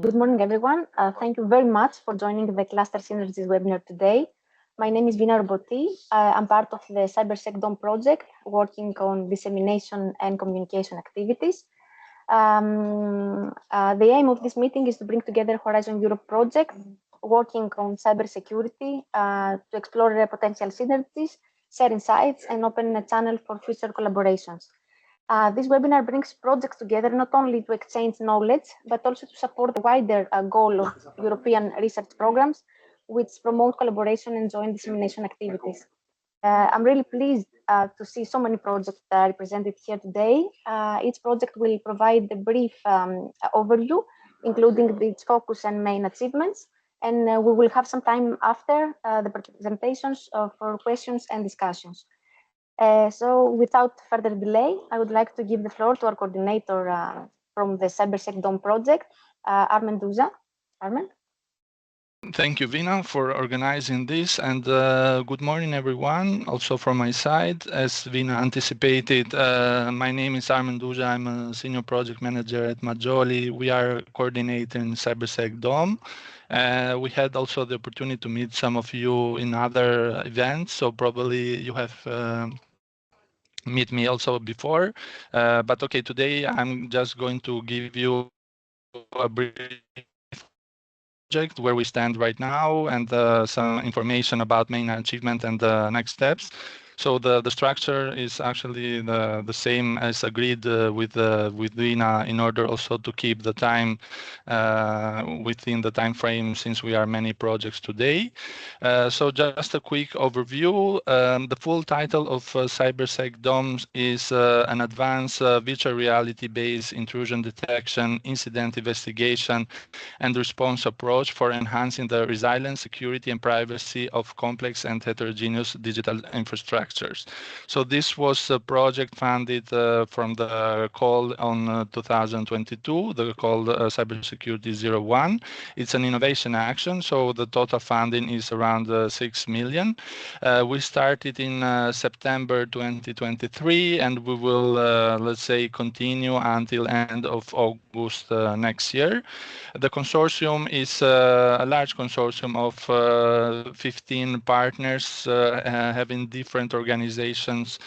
Good morning, everyone. Thank you very much for joining the Cluster Synergies webinar today. My name is Vina Roboti. I'm part of the CyberSecDome project, working on dissemination and communication activities. The aim of this meeting is to bring together Horizon Europe project, working on cybersecurity to explore potential synergies, share insights, and open a channel for future collaborations. This webinar brings projects together not only to exchange knowledge, but also to support the wider goal of European research programs, which promote collaboration and joint dissemination activities. I'm really pleased to see so many projects represented here today. Each project will provide a brief overview, including its focus and main achievements. And we will have some time after the presentations for questions and discussions. So without further delay, I would like to give the floor to our coordinator from the CyberSecDome project, Armen Douza. Armen? Thank you, Vina, for organizing this, and good morning, everyone. Also from my side, as Vina anticipated, my name is Armen Douza. I'm a senior project manager at Maggioli. We are coordinating CyberSecDome. We had also the opportunity to meet some of you in other events, so probably you have meet me also before. But okay, today I'm just going to give you a brief project, where we stand right now, and some information about main achievement and the next steps. So the structure is actually the same as agreed with Vina, in order also to keep the time within the time frame, since we are many projects today. So just a quick overview. The full title of CyberSecDome is an advanced virtual reality-based intrusion detection, incident investigation, and response approach for enhancing the resilience, security, and privacy of complex and heterogeneous digital infrastructures. So this was a project funded from the call on 2022, the call Cybersecurity 01. It's an innovation action, so the total funding is around 6 million. We started in September 2023, and we will, let's say, continue until end of August next year. The consortium is a large consortium of 15 partners having different organizations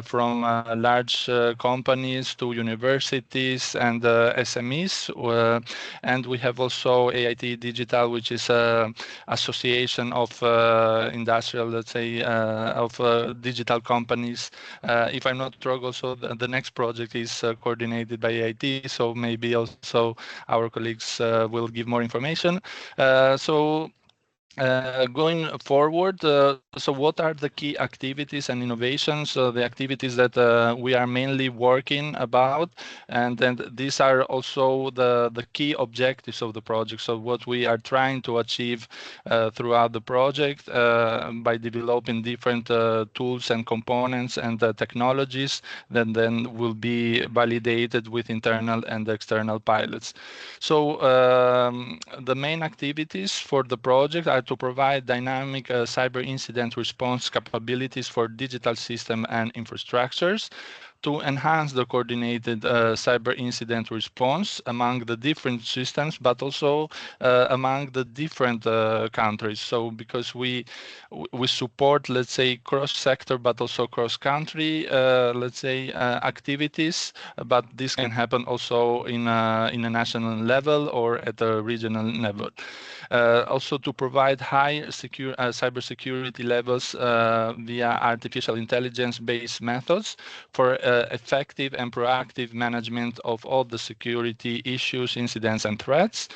from large companies to universities and SMEs. And we have also AIT Digital, which is an association of industrial, let's say, of digital companies. If I'm not wrong, also the next project is coordinated by AIT, so maybe also our colleagues will give more information. Going forward, so what are the key activities and innovations, the activities that we are mainly working about, and then these are also the key objectives of the project. So what we are trying to achieve throughout the project by developing different tools and components and technologies that then will be validated with internal and external pilots. So the main activities for the project are to provide dynamic cyber incident response capabilities for digital system and infrastructures, to enhance the coordinated cyber incident response among the different systems, but also among the different countries. So because we support, let's say, cross-sector, but also cross-country, let's say, activities, but this can happen also in a national level or at a regional level. Also to provide high cybersecurity levels via artificial intelligence-based methods for effective and proactive management of all the security issues, incidents, and threats,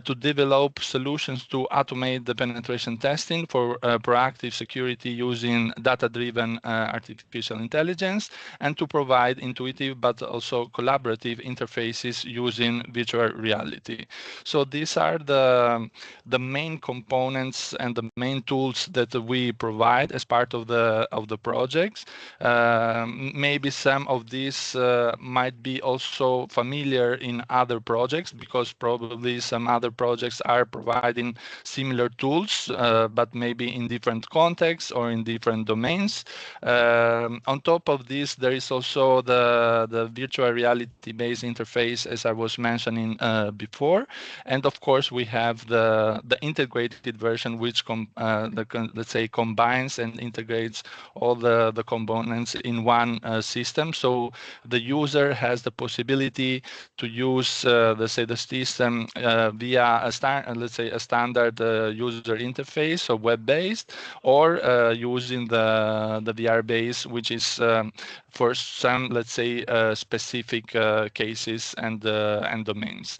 to develop solutions to automate the penetration testing for proactive security using data-driven artificial intelligence, and to provide intuitive but also collaborative interfaces using virtual reality. So these are the main components and the main tools that we provide as part of the projects. Maybe some of these might be also familiar in other projects, because probably some other projects are providing similar tools, but maybe in different contexts or in different domains. On top of this, there is also the virtual reality-based interface, as I was mentioning before. And of course, we have the integrated version, which let's say combines and integrates all the components in one system. So the user has the possibility to use let's say the system via let's say a standard user interface, so web-based, or using the VR base, which is for some, let's say, specific cases and domains.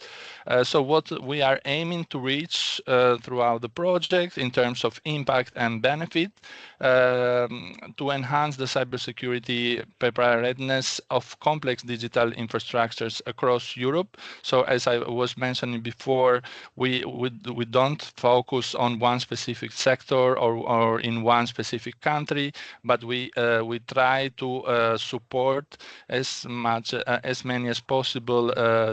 So what we are aiming to reach throughout the project in terms of impact and benefit, to enhance the cybersecurity preparedness of complex digital infrastructures across Europe. So as I was mentioning before, we don't focus on one specific sector or in one specific country, but we try to support as many as possible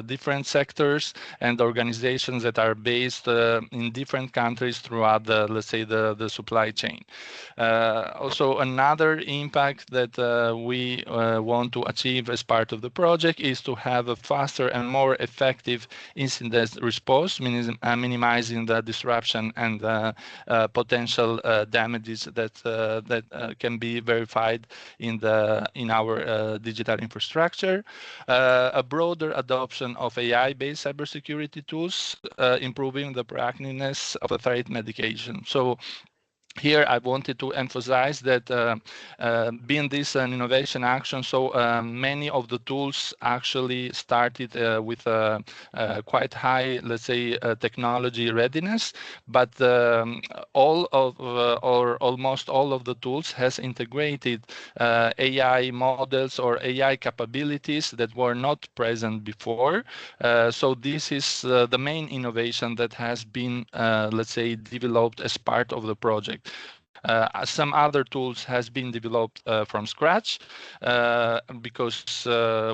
different sectors and organizations that are based in different countries throughout the, let's say, the supply chain. Also, another impact that we want to achieve as part of the project is to have a faster and more effective incident response, minimizing the disruption and potential damages that can be verified in our digital infrastructure. A broader adoption of AI-based cybersecurity tools, improving the proactiveness of the threat mitigation. So here I wanted to emphasize that being this an innovation action, so many of the tools actually started with quite high, let's say, technology readiness, but all of or almost all of the tools has integrated AI models or AI capabilities that were not present before. So this is the main innovation that has been, let's say, developed as part of the project. Some other tools has been developed from scratch because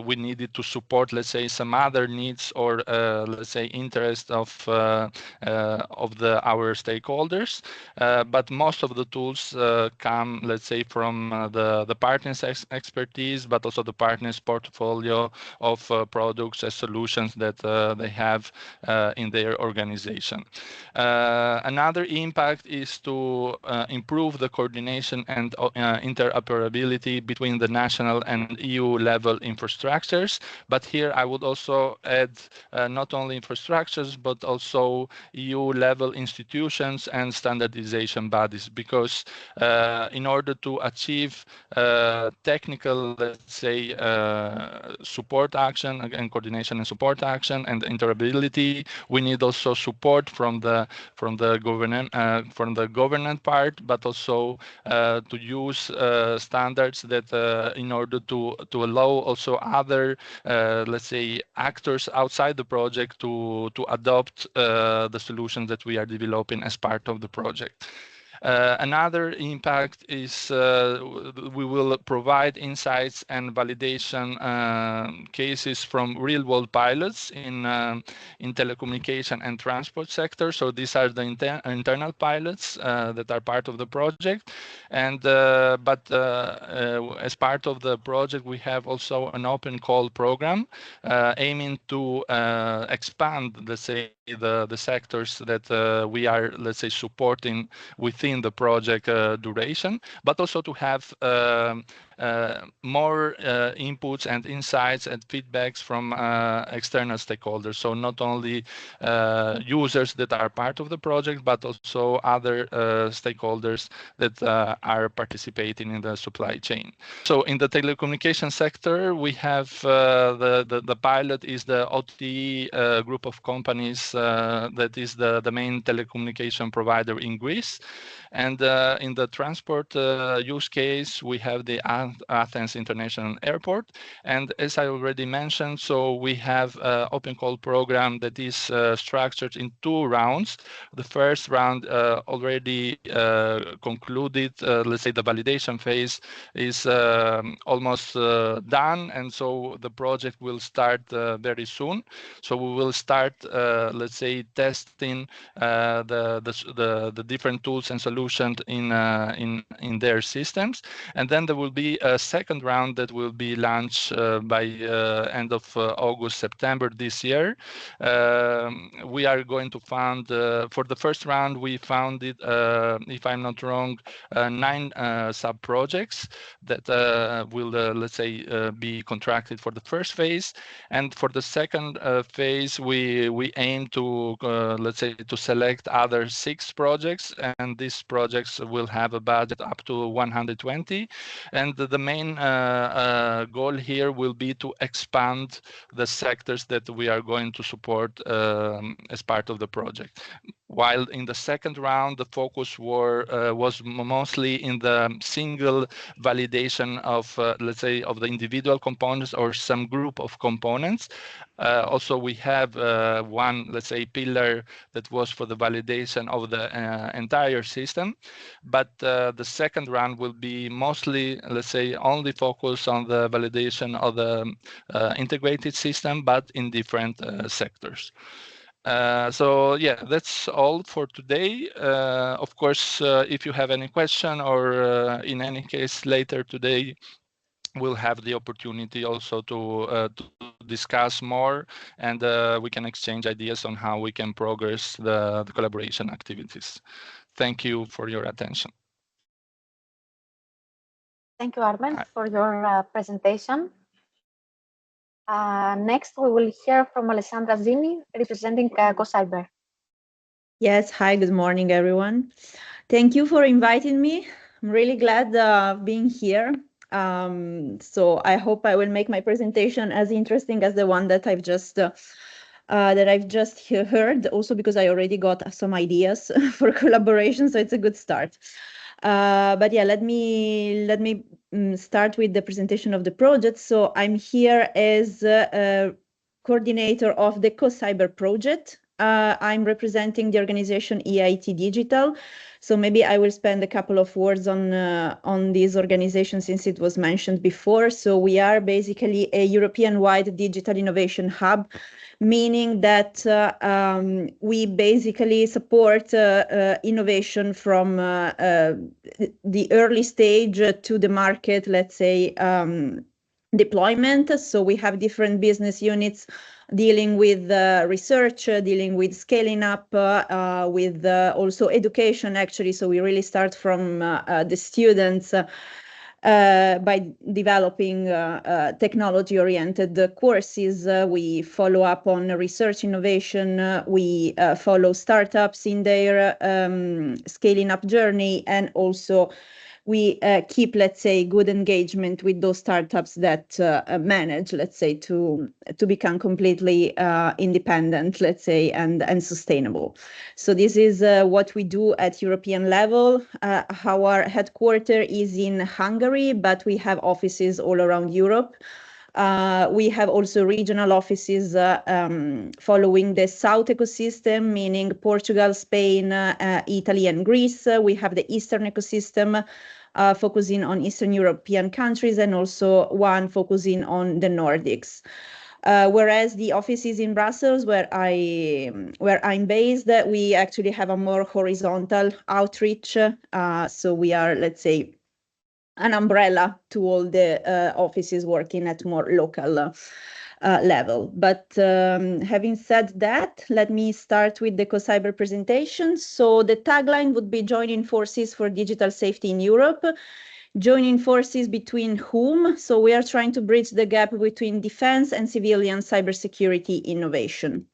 we needed to support, let's say, some other needs or let's say interest of our stakeholders. But most of the tools come, let's say, from the partners' expertise, but also the partners' portfolio of products and solutions that they have in their organization. Another impact is to improve the coordination and interoperability between the national and EU level infrastructures. But here I would also add not only infrastructures, but also EU level institutions and standardization bodies, because in order to achieve technical, let's say, support action and coordination and support action and interoperability, we need also support from the government part, but also to use standards that in order to allow also other let's say actors outside the project to adopt the solutions that we are developing as part of the project. Another impact is we will provide insights and validation cases from real-world pilots in telecommunication and transport sector. So these are the internal pilots that are part of the project. And but as part of the project, we have also an open call program aiming to expand, let's say, the sectors that we are, let's say, supporting within the project duration, but also to have more inputs and insights and feedbacks from external stakeholders. So not only users that are part of the project, but also other stakeholders that are participating in the supply chain. So in the telecommunication sector, we have the pilot is the OTE group of companies that is the main telecommunication provider in Greece. And in the transport use case, we have the Athens International Airport. And as I already mentioned, so we have an open call program that is structured in 2 rounds. The first round already concluded. Let's say the validation phase is almost done, and so the project will start very soon. So we will start, let's say, testing the different tools and solutions in their systems, and then there will be a second round that will be launched by end of August, September this year. We are going to fund for the first round. We founded, if I'm not wrong, 9 sub projects that will, let's say, be contracted for the first phase, and for the second phase, we aim to, let's say, to select other 6 projects, and these projects will have a budget up to 120. And the main goal here will be to expand the sectors that we are going to support as part of the project. While in the second round, the focus was mostly in the single validation of, let's say, of the individual components or some group of components. Also, we have one, let's say, pillar that was for the validation of the entire system. But the second round will be mostly, let's say, only focus on the validation of the integrated system, but in different sectors. So yeah, that's all for today. Of course, if you have any question, or in any case later today, we'll have the opportunity also to discuss more, and we can exchange ideas on how we can progress the collaboration activities. Thank you for your attention. Thank you, Armen, for your presentation. Next, we will hear from Alessandra Zini, representing CoCyber. Yes, hi, good morning, everyone. Thank you for inviting me. I'm really glad being here. So I hope I will make my presentation as interesting as the one that I've just heard, also because I already got some ideas for collaboration, so it's a good start. But yeah, let me start with the presentation of the project. So I'm here as a coordinator of the CoCyber project. I'm representing the organization EIT Digital. So maybe I will spend a couple of words on this organization since it was mentioned before. So we are basically a European-wide digital innovation hub, meaning that we basically support innovation from the early stage to the market, let's say, deployment. So we have different business units dealing with research, dealing with scaling up, with also education, actually. So we really start from the students by developing technology-oriented courses. We follow up on research innovation. We follow startups in their scaling up journey, and also we keep, let's say, good engagement with those startups that manage, let's say, to become completely independent, let's say, and sustainable. So this is what we do at European level. Our headquarters is in Hungary, but we have offices all around Europe. We have also regional offices following the South ecosystem, meaning Portugal, Spain, Italy, and Greece. We have the Eastern ecosystem, focusing on Eastern European countries, and also one focusing on the Nordics. Whereas the offices in Brussels, where I'm based, we actually have a more horizontal outreach. So we are, let's say, an umbrella to all the offices working at more local level. But having said that, let me start with the CoCyber presentation. So the tagline would be joining forces for digital safety in Europe. Joining forces between whom? So we are trying to bridge the gap between defense and civilian cybersecurity innovation.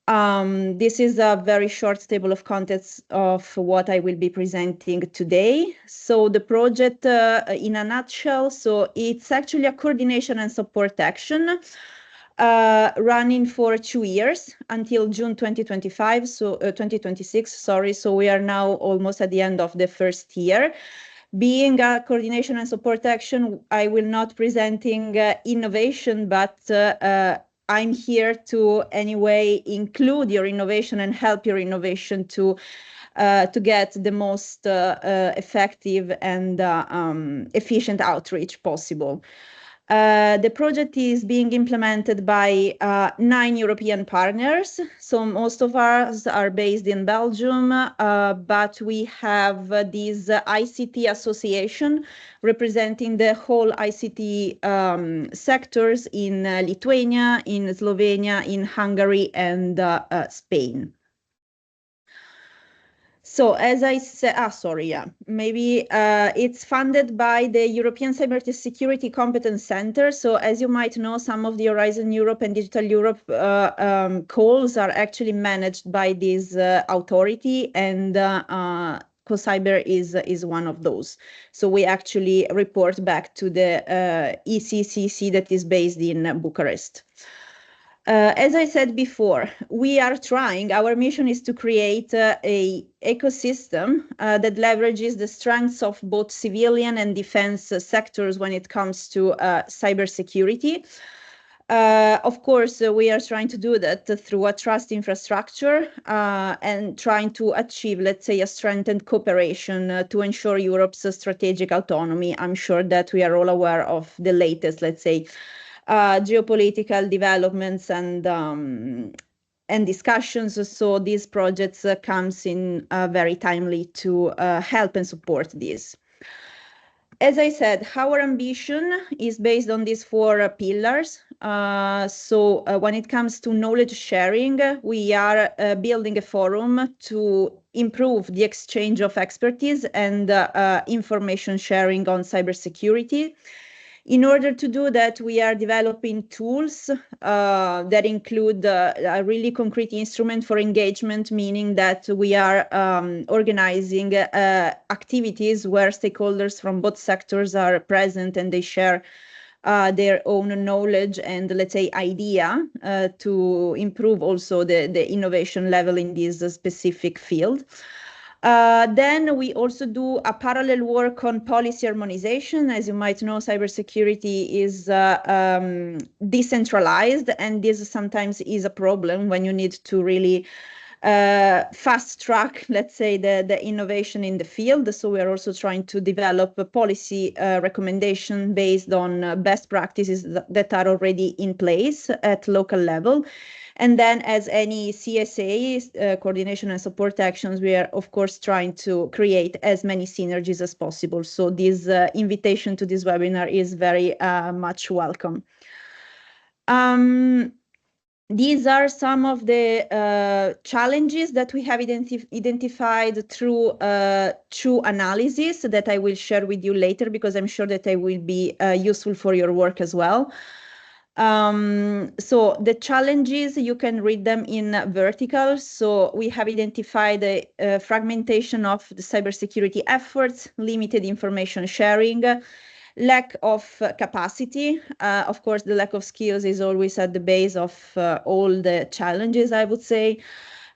This is a very short table of contents of what I will be presenting today. So the project in a nutshell, so it's actually a coordination and support action running for 2 years until June 2025, so 2026, sorry. So we are now almost at the end of the first year. Being a coordination and support action, I will not presenting innovation, but I'm here to anyway include your innovation and help your innovation to get the most effective and efficient outreach possible. The project is being implemented by 9 European partners. So most of us are based in Belgium, but we have this ICT association representing the whole ICT sectors in Lithuania, in Slovenia, in Hungary, and Spain. So as I said, maybe it's funded by the European Cybersecurity Competence Center. So as you might know, some of the Horizon Europe and Digital Europe calls are actually managed by this authority, and CoCyber is one of those. So we actually report back to the ECCC that is based in Bucharest. As I said before, we are trying, our mission is to create a ecosystem that leverages the strengths of both civilian and defense sectors when it comes to cybersecurity. Of course, we are trying to do that through a trust infrastructure and trying to achieve, let's say, a strengthened cooperation to ensure Europe's strategic autonomy. I'm sure that we are all aware of the latest, let's say, geopolitical developments and discussions. So these projects comes in very timely to help and support this. As I said, our ambition is based on these 4 pillars. So when it comes to knowledge sharing, we are building a forum to improve the exchange of expertise and information sharing on cybersecurity. In order to do that, we are developing tools that include a really concrete instrument for engagement, meaning that we are organizing activities where stakeholders from both sectors are present and they share their own knowledge and, let's say, idea to improve also the innovation level in this specific field. Then we also do a parallel work on policy harmonization. As you might know, cybersecurity is decentralized, and this sometimes is a problem when you need to really fast track, let's say, the innovation in the field. So we are also trying to develop a policy recommendation based on best practices that are already in place at local level. And then, as any CSA, coordination and support actions, we are, of course, trying to create as many synergies as possible. So this invitation to this webinar is very much welcome. These are some of the challenges that we have identified through analysis that I will share with you later, because I'm sure that they will be useful for your work as well. So the challenges, you can read them in vertical. So we have identified the fragmentation of the cybersecurity efforts, limited information sharing, lack of capacity. Of course, the lack of skills is always at the base of all the challenges, I would say.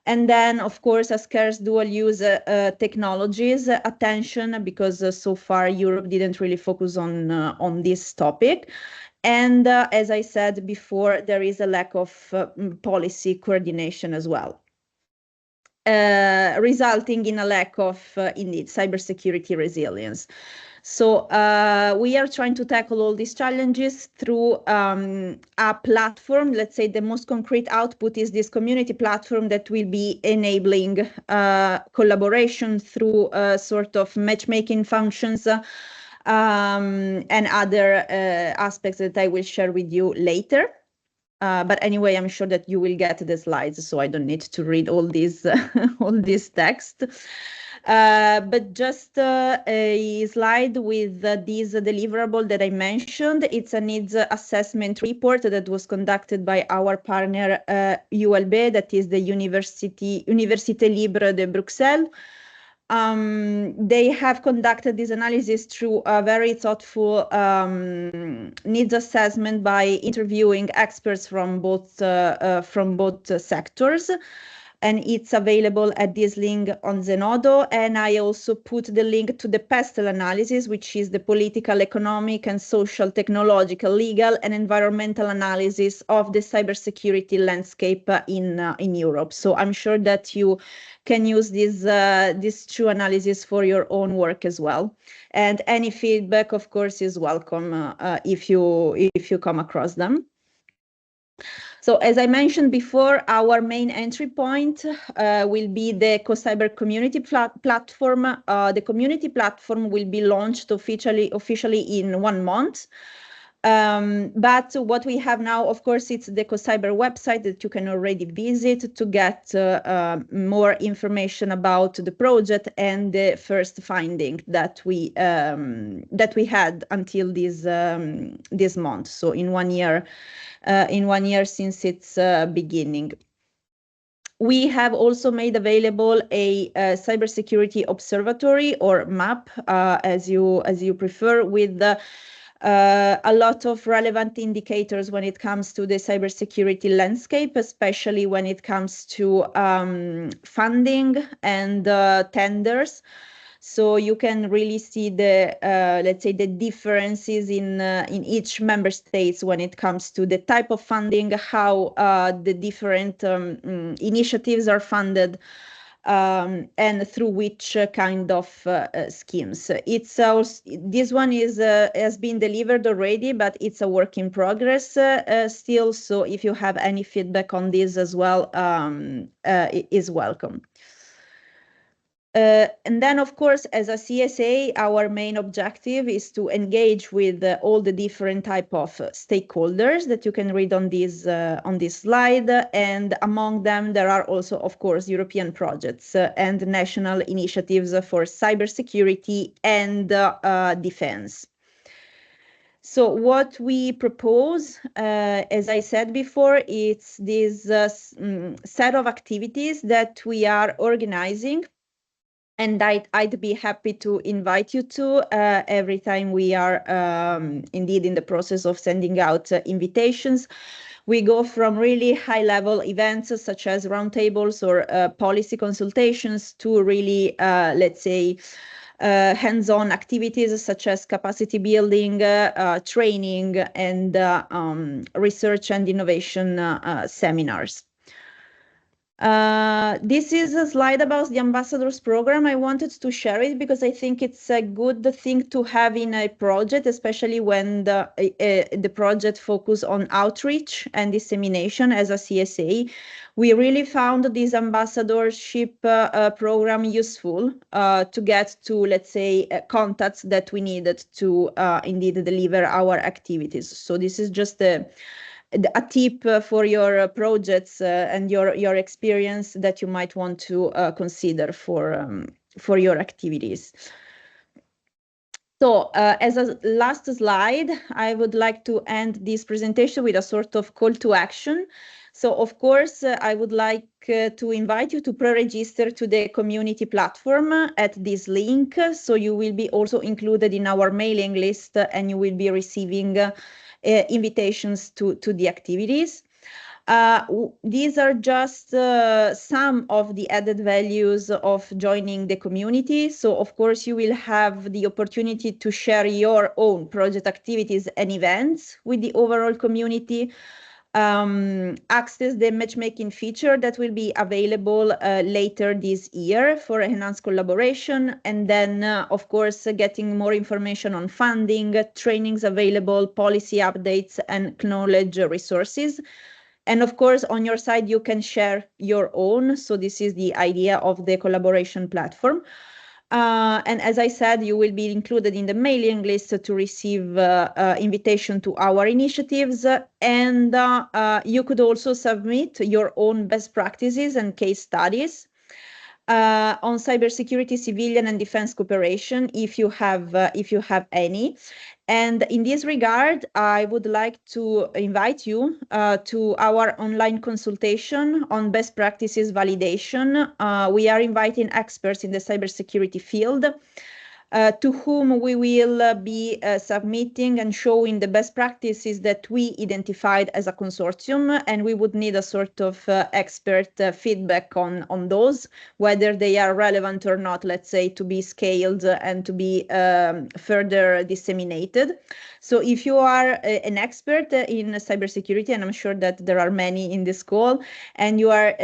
And then, of course, a scarce dual-use technologies attention, because so far Europe didn't really focus on this topic. And as I said before, there is a lack of policy coordination as well, resulting in a lack of, indeed, cybersecurity resilience. So we are trying to tackle all these challenges through a platform. Let's say the most concrete output is this community platform that will be enabling collaboration through sort of matchmaking functions and other aspects that I will share with you later. But anyway, I'm sure that you will get the slides, so I don't need to read all these all this text. But just a slide with this deliverable that I mentioned. It's a needs assessment report that was conducted by our partner ULB, that is the Université Libre de Bruxelles. They have conducted this analysis through a very thoughtful needs assessment by interviewing experts from both sectors. and it's available at this link on Zenodo. And I also put the link to the PESTEL analysis, which is the political, economic, and social, technological, legal, and environmental analysis of the cybersecurity landscape in Europe. So I'm sure that you can use these two analyses for your own work as well. And any feedback, of course, is welcome if you come across them. So as I mentioned before, our main entry point will be the CoCyber community platform. The community platform will be launched officially in 1 month. But what we have now, of course, it's the CoCyber website that you can already visit to get more information about the project and the first finding that we had until this month. So in 1 year. In 1 year since its beginning. We have also made available a cybersecurity observatory, or MAP, as you prefer, with a lot of relevant indicators when it comes to the cybersecurity landscape, especially when it comes to funding and tenders. So you can really see the, let's say, the differences in each member states when it comes to the type of funding, how the different initiatives are funded, and through which kind of schemes. It's also, this one has been delivered already, but it's a work in progress still. So if you have any feedback on this as well, it is welcome. And then, of course, as a CSA, our main objective is to engage with all the different type of stakeholders that you can read on this slide. And among them, there are also, of course, European projects and national initiatives for cybersecurity and defense. So what we propose, as I said before, it's this set of activities that we are organizing. And I'd be happy to invite you to every time we are indeed in the process of sending out invitations. We go from really high-level events such as roundtables or policy consultations to really, let's say, hands-on activities such as capacity building, training, and research and innovation seminars. This is a slide about the Ambassadors Program. I wanted to share it because I think it's a good thing to have in a project, especially when the project focuses on outreach and dissemination as a CSA. We really found this ambassadorship program useful to get to, let's say, contacts that we needed to indeed deliver our activities. So this is just a tip for your projects and your experience that you might want to consider for your activities. So as a last slide, I would like to end this presentation with a sort of call to action. So of course, I would like to invite you to pre-register to the community platform at this link. So you will be also included in our mailing list and you will be receiving invitations to the activities. These are just some of the added values of joining the community. So of course you will have the opportunity to share your own project activities and events with the overall community. Access the matchmaking feature that will be available later this year for enhanced collaboration, and then of course getting more information on funding, trainings available, policy updates, and knowledge resources. And of course on your side you can share your own, so this is the idea of the collaboration platform. And as I said, you will be included in the mailing list to receive invitation to our initiatives, and you could also submit your own best practices and case studies on cybersecurity, civilian, and defense cooperation, if you have any. And in this regard, I would like to invite you to our online consultation on best practices validation. We are inviting experts in the cybersecurity field to whom we will be submitting and showing the best practices that we identified as a consortium, and we would need a sort of expert feedback on those, whether they are relevant or not, let's say, to be scaled and to be further disseminated. So if you are an expert in cybersecurity, and I'm sure that there are many in this call, and you are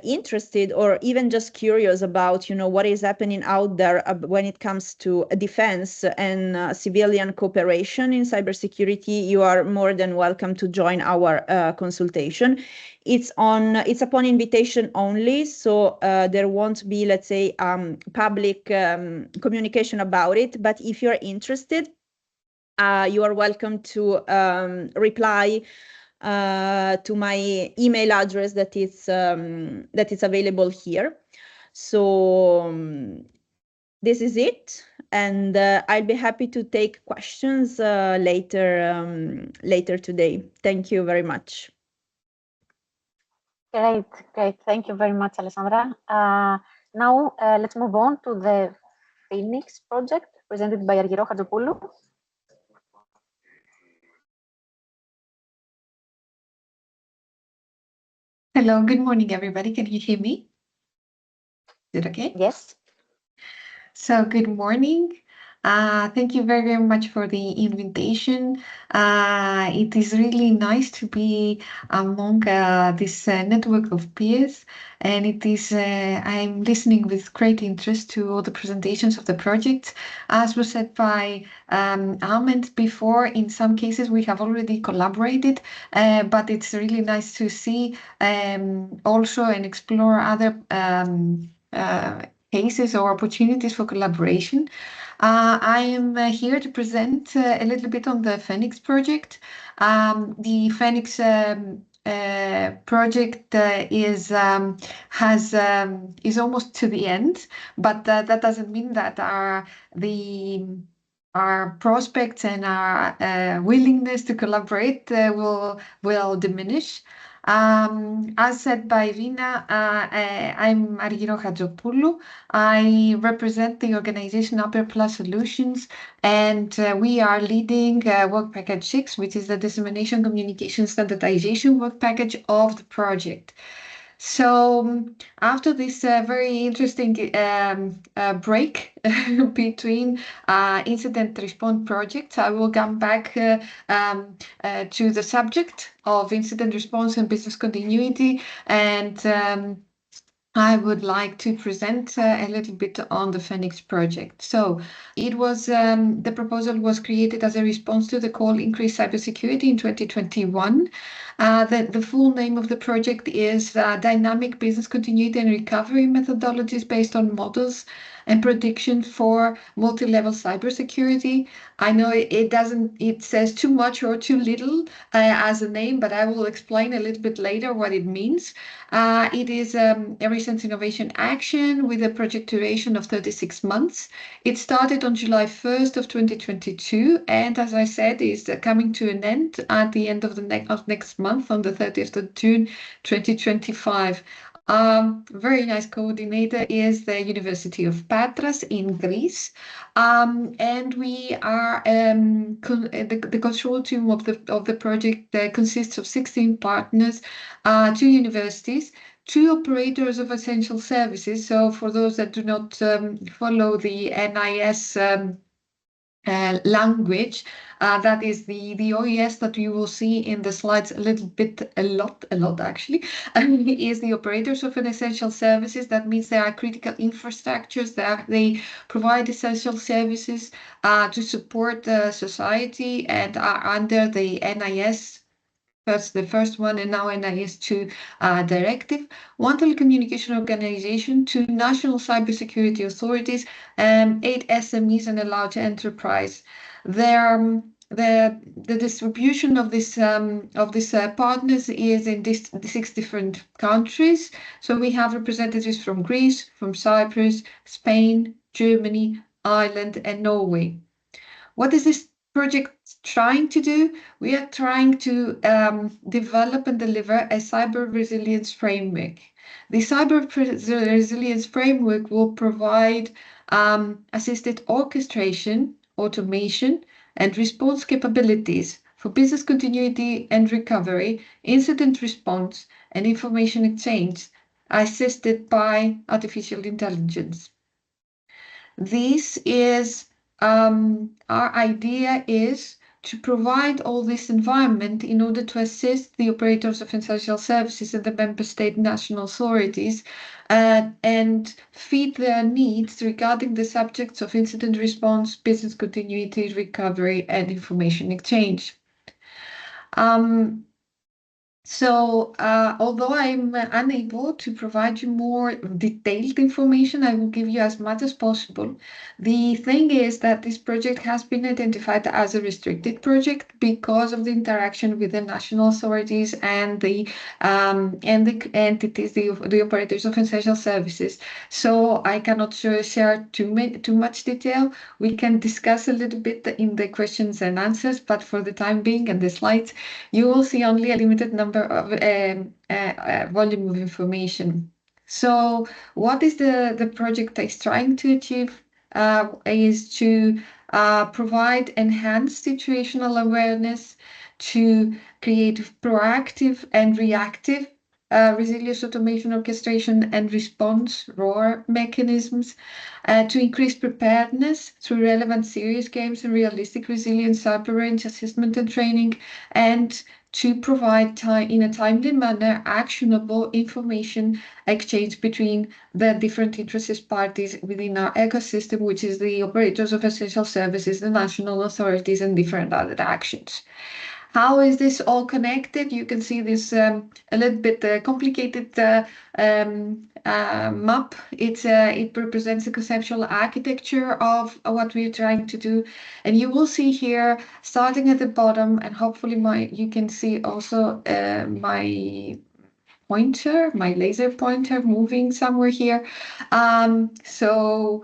interested or even just curious about, what is happening out there when it comes to defense and civilian cooperation in cybersecurity, you are more than welcome to join our consultation. It's upon invitation only, so there won't be, let's say, public communication about it. But if you're interested, you are welcome to reply to my email address that is available here. So this is it, and I'll be happy to take questions later today. Thank you very much. Great. Thank you very much, Alessandra. Now let's move on to the Phoenix project presented by Argyro Hadzopoulou. Hello, good morning, everybody. Can you hear me? Is it okay? Yes. So good morning. Thank you very, very much for the invitation. It is really nice to be among this network of peers, and I'm listening with great interest to all the presentations of the project. As was said by Ahmed before, in some cases we have already collaborated, but it's really nice to see also and explore other cases or opportunities for collaboration. I am here to present a little bit on the Phoenix project. The Phoenix project is almost to the end, but that doesn't mean that our prospects and our willingness to collaborate will diminish. As said by Vina, I'm Argyro Hadzopoulou. I represent the organization Upper Plus Solutions, and we are leading Work Package 6, which is the Dissemination Communication Standardization Work Package of the project. So after this very interesting break between incident response projects, I will come back to the subject of incident response and business continuity, and I would like to present a little bit on the Phoenix project. So it was the proposal was created as a response to the call Increase Cybersecurity in 2021. The full name of the project is Dynamic Business Continuity and Recovery Methodologies based on models and prediction for multi-level cybersecurity. I know it says too much or too little as a name, but I will explain a little bit later what it means. It is a recent innovation action with a project duration of 36 months. It started on July 1st of 2022, and as I said, is coming to an end at the end of next month on the 30th of June 2025. Very nice coordinator is the University of Patras in Greece, and we are the consortium of the project consists of 16 partners, 2 universities, 2 operators of essential services. So for those that do not follow the NIS language, that is the OES that you will see in the slides a lot actually, is the operators of an essential services. That means there are critical infrastructures that they provide essential services to support society and are under the NIS. That's the first one, and now NIS2 directive. 1 telecommunication organization, 2 national cybersecurity authorities, 8 SMEs, and a large enterprise. The distribution of this partners is in 6 different countries. So we have representatives from Greece, from Cyprus, Spain, Germany, Ireland, and Norway. What is this project trying to do? We are trying to develop and deliver a cyber resilience framework. The cyber resilience framework will provide assisted orchestration, automation, and response capabilities for business continuity and recovery, incident response, and information exchange, assisted by artificial intelligence. This is our idea is to provide all this environment in order to assist the operators of essential services and the member state national authorities and feed their needs regarding the subjects of incident response, business continuity, recovery, and information exchange. So, although I'm unable to provide you more detailed information, I will give you as much as possible. The thing is that this project has been identified as a restricted project because of the interaction with the national authorities and the entities, the operators of essential services. So I cannot share too much detail. We can discuss a little bit in the questions and answers, but for the time being and the slides, you will see only a limited number of volume of information. So what is the project is trying to achieve is to provide enhanced situational awareness, to create proactive and reactive resilience automation, orchestration, and response ROAR mechanisms, to increase preparedness through relevant serious games and realistic resilience cyber range assessment and training, and to provide in a timely manner actionable information exchange between the different interested parties within our ecosystem, which is the operators of essential services, the national authorities, and different other actions. How is this all connected? You can see this a little bit complicated map. It represents the conceptual architecture of what we're trying to do. And you will see here, starting at the bottom, and hopefully you can see also my laser pointer moving somewhere here. So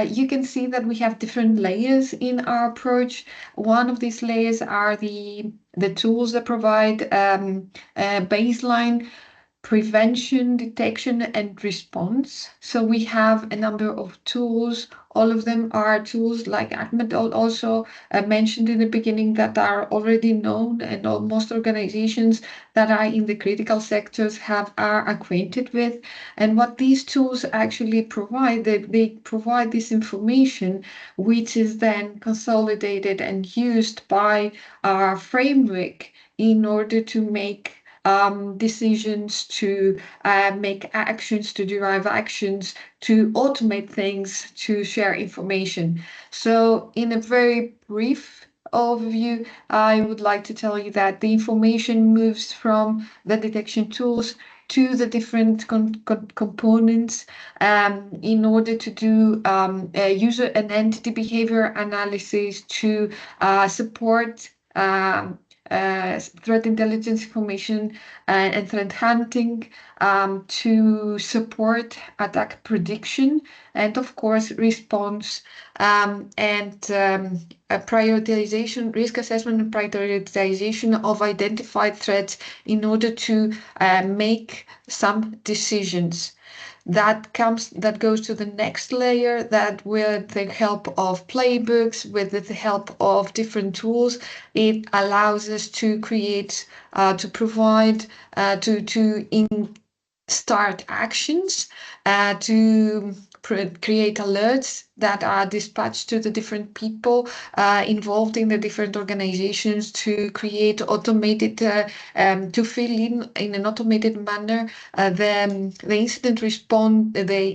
you can see that we have different layers in our approach. One of these layers are the tools that provide baseline prevention, detection, and response. So we have a number of tools. All of them are tools, like Ahmed also mentioned in the beginning, that are already known, and most organizations that are in the critical sectors are acquainted with. And what these tools actually provide, they provide this information, which is then consolidated and used by our framework in order to make decisions, to make actions, to derive actions, to automate things, to share information. So in a very brief overview, I would like to tell you that the information moves from the detection tools to the different components in order to do user and entity behavior analysis, to support threat intelligence information and threat hunting, to support attack prediction, and of course response, and prioritization, risk assessment and prioritization of identified threats in order to make some decisions. That goes to the next layer, that with the help of playbooks, with the help of different tools, it allows us to create, to provide, to start actions, to create alerts that are dispatched to the different people involved in the different organizations, to create automated, to fill in an automated manner the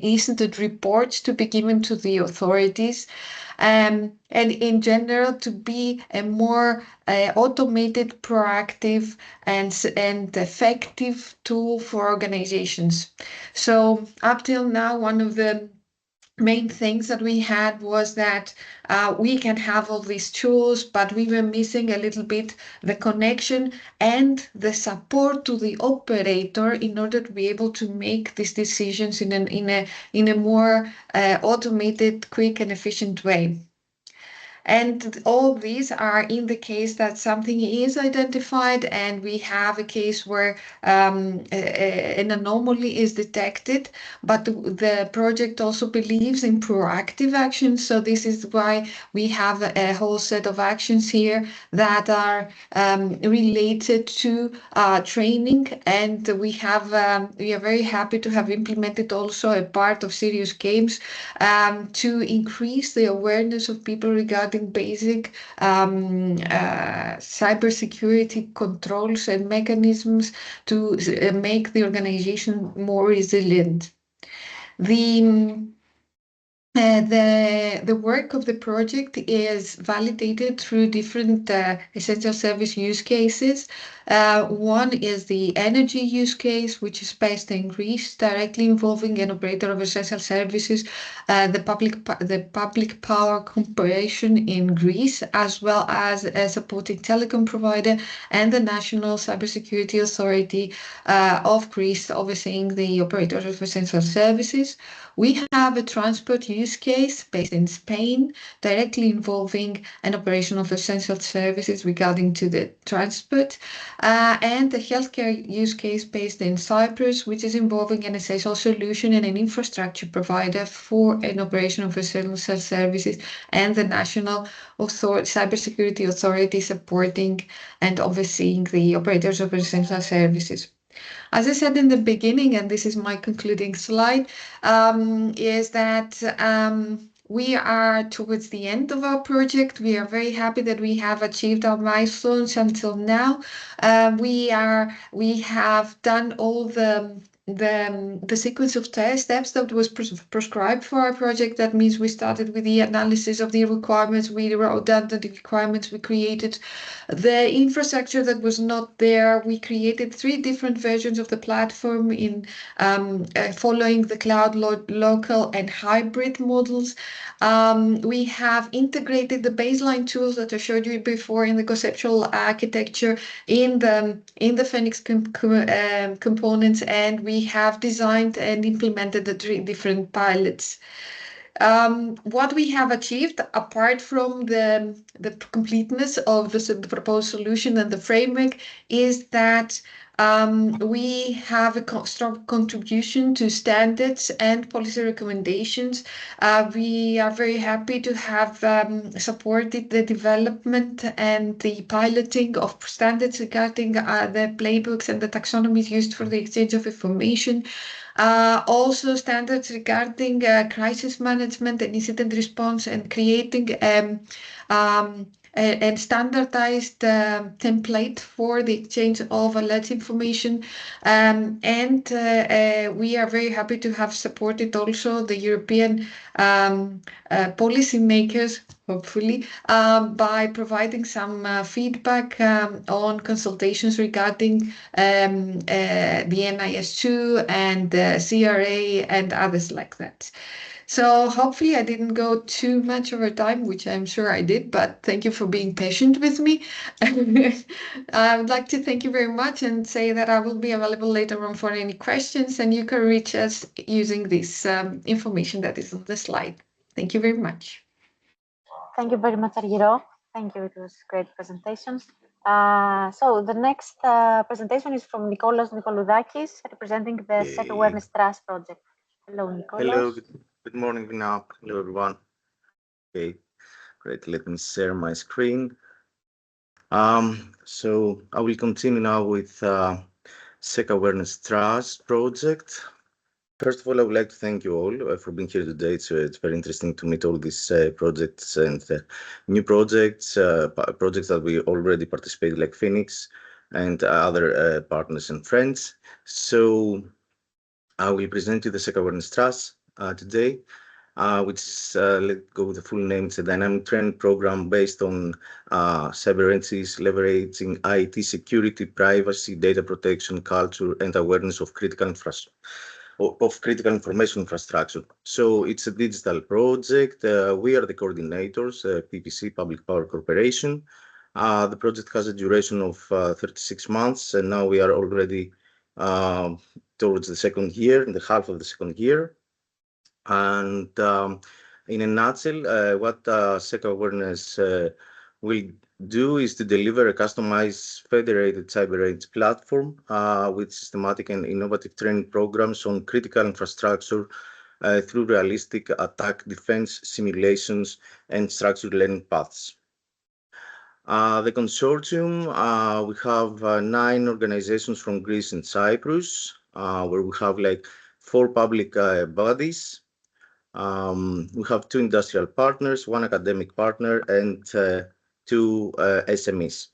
incident reports to be given to the authorities, and in general to be a more automated, proactive, and effective tool for organizations. So up till now, one of the main things that we had was that we can have all these tools, but we were missing a little bit the connection and the support to the operator in order to be able to make these decisions in a more automated, quick, and efficient way. And all these are in the case that something is identified and we have a case where an anomaly is detected, but the project also believes in proactive action. So this is why we have a whole set of actions here that are related to training, and we are very happy to have implemented also a part of serious games to increase the awareness of people regarding basic cybersecurity controls and mechanisms to make the organization more resilient. The work of the project is validated through different essential service use cases. One is the energy use case, which is based in Greece, directly involving an operator of essential services, the public power corporation in Greece, as well as a supporting telecom provider and the National Cybersecurity Authority of Greece, overseeing the operators of essential services. We have a transport use case based in Spain, directly involving an operation of essential services regarding to the transport, and a healthcare use case based in Cyprus, which is involving an essential solution and an infrastructure provider for an operation of essential services and the National Cybersecurity Authority supporting and overseeing the operators of essential services. As I said in the beginning, and this is my concluding slide, is that we are towards the end of our project. We are very happy that we have achieved our milestones until now. We have done all the sequence of steps that was prescribed for our project. That means we started with the analysis of the requirements, we wrote down the requirements, we created the infrastructure that was not there. We created 3 different versions of the platform in following the cloud, local and hybrid models. We have integrated the baseline tools that I showed you before in the conceptual architecture in the Phoenix components, and we have designed and implemented the 3 different pilots. What we have achieved, apart from the completeness of the proposed solution and the framework, is that we have a strong contribution to standards and policy recommendations. We are very happy to have supported the development and the piloting of standards regarding the playbooks and the taxonomies used for the exchange of information. Also standards regarding crisis management and incident response, and creating and standardized template for the exchange of alert information. And we are very happy to have supported also the European policy makers, hopefully, by providing some feedback on consultations regarding the NIS2 and CRA and others like that. So hopefully I didn't go too much over time, which I'm sure I did, but thank you for being patient with me. I would like to thank you very much and say that I will be available later on for any questions, and you can reach us using this information that is on the slide. Thank you very much. Thank you very much, Argyro. Thank you. It was great presentations. So the next presentation is from Nikolaos Nikoloudakis, representing the SEC Awareness Trust project. Hello, Nikolaos. Hello, good morning, Vina. Hello, everyone. Okay, great. Let me share my screen. So I will continue now with SEC Awareness Trust project. First of all, I would like to thank you all for being here today. It's very interesting to meet all these projects and new projects, projects that we already participated, like Phoenix and other partners and friends. So I will present you the SEC Awareness Trust today, which let's go with the full name. It's a dynamic training program based on Synergies, leveraging IT security, privacy, data protection, culture, and awareness of critical information infrastructure. So it's a digital project. We are the coordinators, PPC, Public Power Corporation. The project has a duration of 36 months, and now we are already towards the second year, in the half of the second year. And In a nutshell, what SEC awareness will do is to deliver a customized federated cyber range platform with systematic and innovative training programs on critical infrastructure through realistic attack defense simulations and structured learning paths. The consortium, we have 9 organizations from Greece and Cyprus, where we have like 4 public bodies. We have 2 industrial partners, 1 academic partner, and 2 SMEs.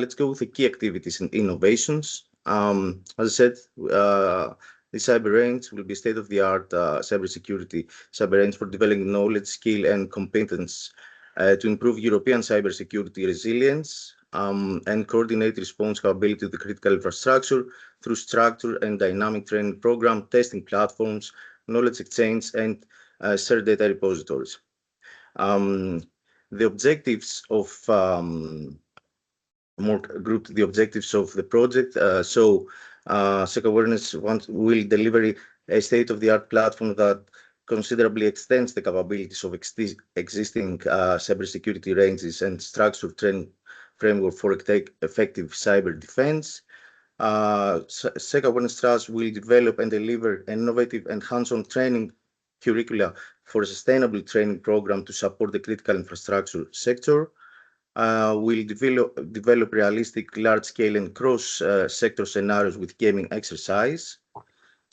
Let's go with the key activities and innovations. As I said, the cyber range will be state-of-the-art cybersecurity cyber range for developing knowledge, skill, and competence to improve European cybersecurity resilience and coordinate response capability to the critical infrastructure through structured and dynamic training program, testing platforms, knowledge exchange, and shared data repositories. The objectives of the objectives of the project. SEC awareness will deliver a state-of-the-art platform that considerably extends the capabilities of existing cybersecurity ranges and structured training framework for effective cyber defense. SEC awareness trust will develop and deliver innovative and hands-on training curricula for a sustainable training program to support the critical infrastructure sector. We'll develop realistic, large-scale, and cross-sector scenarios with gaming exercise.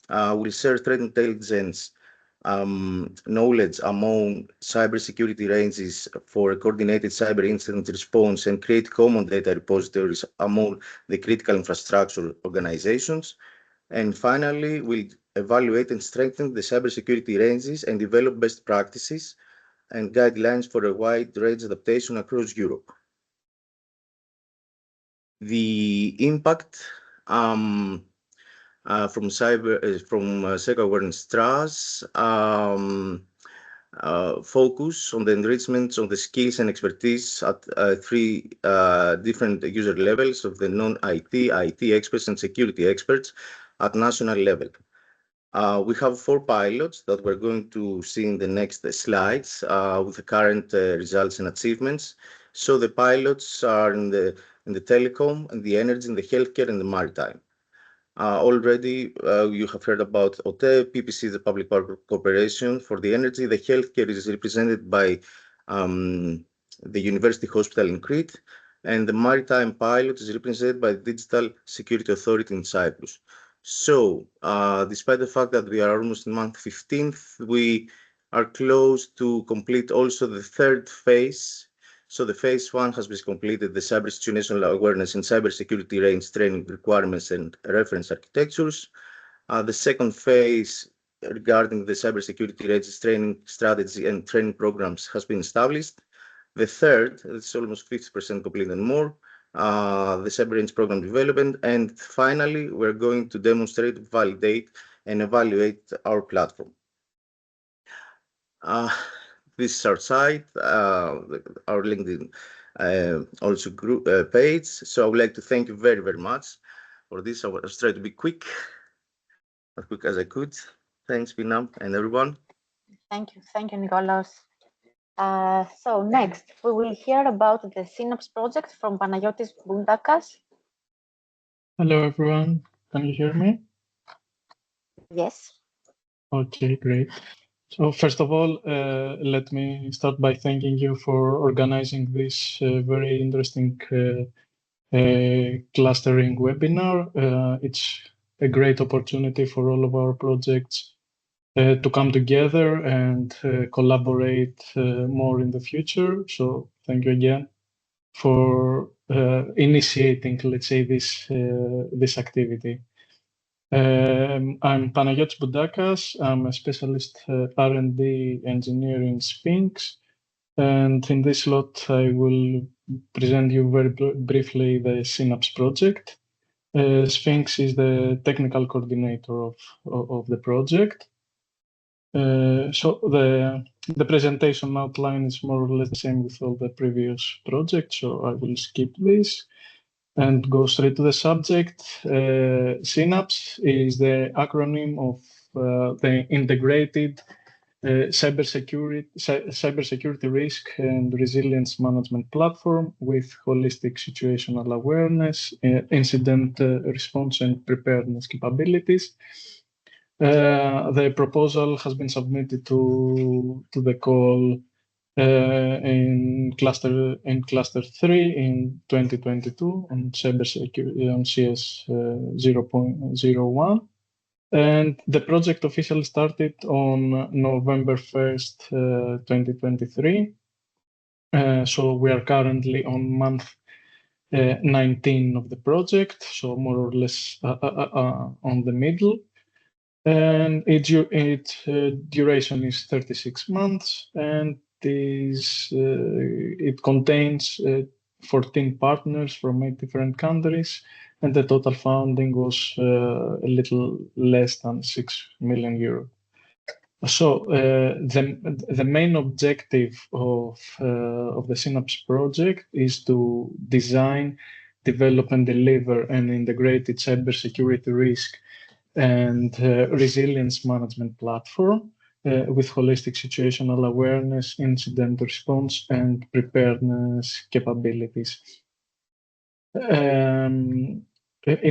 We'll share threat intelligence knowledge among cybersecurity ranges for coordinated cyber incident response and create common data repositories among the critical infrastructure organizations. And finally, we'll evaluate and strengthen the cybersecurity ranges and develop best practices and guidelines for a wide range adaptation across Europe. The impact from SEC awareness trust focus on the enrichment of the skills and expertise at 3 different user levels of the non-IT, IT experts, and security experts at national level. We have 4 pilots that we're going to see in the next slides with the current results and achievements. So the pilots are in the telecom, and the energy, and the healthcare, and the maritime. Already, you have heard about OTE, PPC, the Public Power Corporation. For the energy, the healthcare is represented by the University Hospital in Crete, and the maritime pilot is represented by the Digital Security Authority in Cyprus. So, despite the fact that we are almost in month 15th, we are close to complete also the 3rd phase. So the phase 1 has been completed, the cyber situational awareness and cybersecurity range training requirements and reference architectures. The 2nd phase regarding the cybersecurity range training strategy and training programs has been established. The 3rd, it's almost 50% complete and more, the cyber range program development. And finally, we're going to demonstrate, validate, and evaluate our platform. This is our site, our LinkedIn also group page. So I would like to thank you very, very much for this. I was trying to be quick, as quick as I could. Thanks, Vina, and everyone. Thank you, Nikolaos. So next, we will hear about the Synapse project from Panagiotis Boundakas. Hello, everyone. Can you hear me? Yes. Okay, great. So first of all, let me start by thanking you for organizing this very interesting clustering webinar. It's a great opportunity for all of our projects to come together and collaborate more in the future. So thank you again for initiating, let's say, this activity. I'm Panagiotis Boundakas. I'm a specialist R&D engineer in Sphinx. And in this slot, I will present you very briefly the Synapse project. Sphinx is the technical coordinator of the project. So the presentation outline is more or less the same with all the previous projects, so I will skip this. and go straight to the subject. Synapse is the acronym of the Integrated Cybersecurity Risk and Resilience Management Platform with holistic situational awareness, incident response and preparedness capabilities. The proposal has been submitted to the call in cluster 3 in 2022 on cybersecurity on CS 0.01. And the project officially started on November 1st, 2023. So we are currently on month 19 of the project, so more or less on the middle. And its duration is 36 months, and it contains 14 partners from 8 different countries, and the total funding was a little less than 6 million euro. So the main objective of the Synapse project is to design, develop, and deliver an integrated cybersecurity risk and resilience management platform with holistic situational awareness, incident response, and preparedness capabilities. In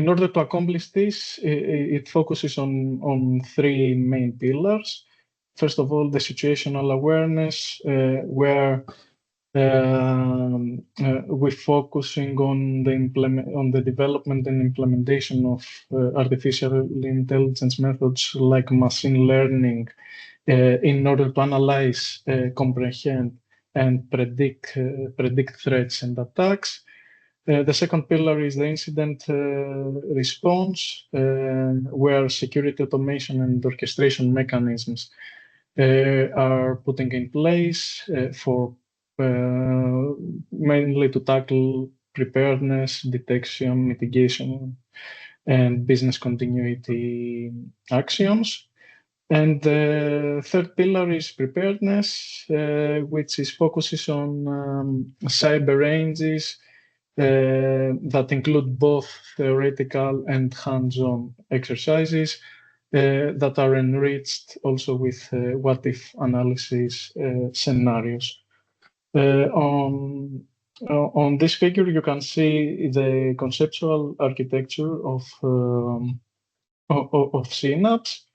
order to accomplish this, it focuses on 3 main pillars. First of all, the situational awareness, where we're focusing on the development and implementation of artificial intelligence methods like machine learning in order to analyze, comprehend, and predict threats and attacks. The second pillar is the incident response, where security automation and orchestration mechanisms are putting in place for mainly to tackle preparedness, detection, mitigation, and business continuity actions. And the third pillar is preparedness, which focuses on cyber ranges that include both theoretical and hands-on exercises that are enriched also with what-if analysis scenarios. On this figure, you can see the conceptual architecture of Synapse.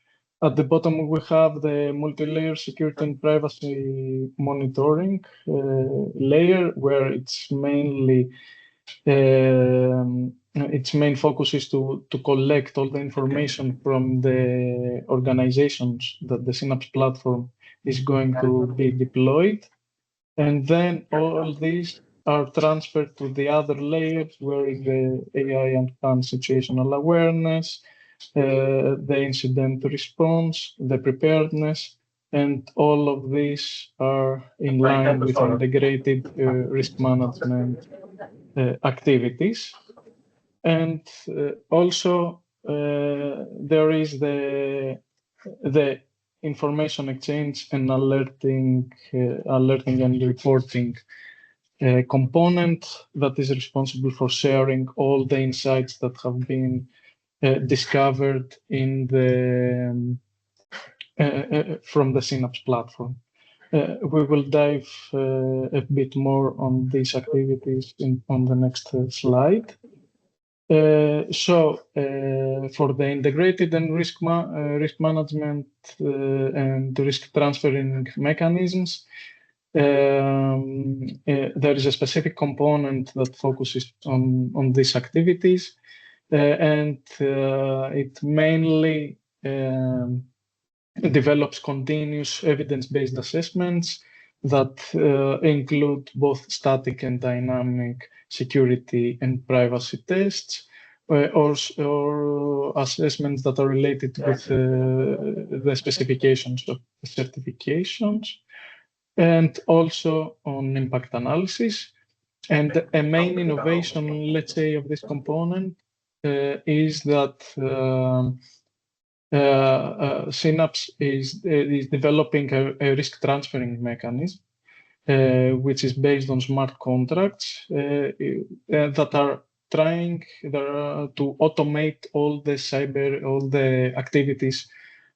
At the bottom, we have the multi-layer security and privacy monitoring layer, where its main focus is to collect all the information from the organizations that the Synapse platform is going to be deployed. And then all these are transferred to the other layers, where the AI and situational awareness, the incident response, the preparedness, and all of these are in line with integrated risk management activities. And also there is the information exchange and alerting and reporting component that is responsible for sharing all the insights that have been discovered in from the Synapse platform. We will dive a bit more on these activities on the next slide. So for the integrated and risk management and risk transferring mechanisms, there is a specific component that focuses on these activities, and it mainly develops continuous evidence-based assessments that include both static and dynamic security and privacy tests, or assessments that are related with the specifications of the certifications, and also on impact analysis. And a main innovation, let's say, of this component is that Synapse is developing a risk transferring mechanism, which is based on smart contracts that are trying to automate all the activities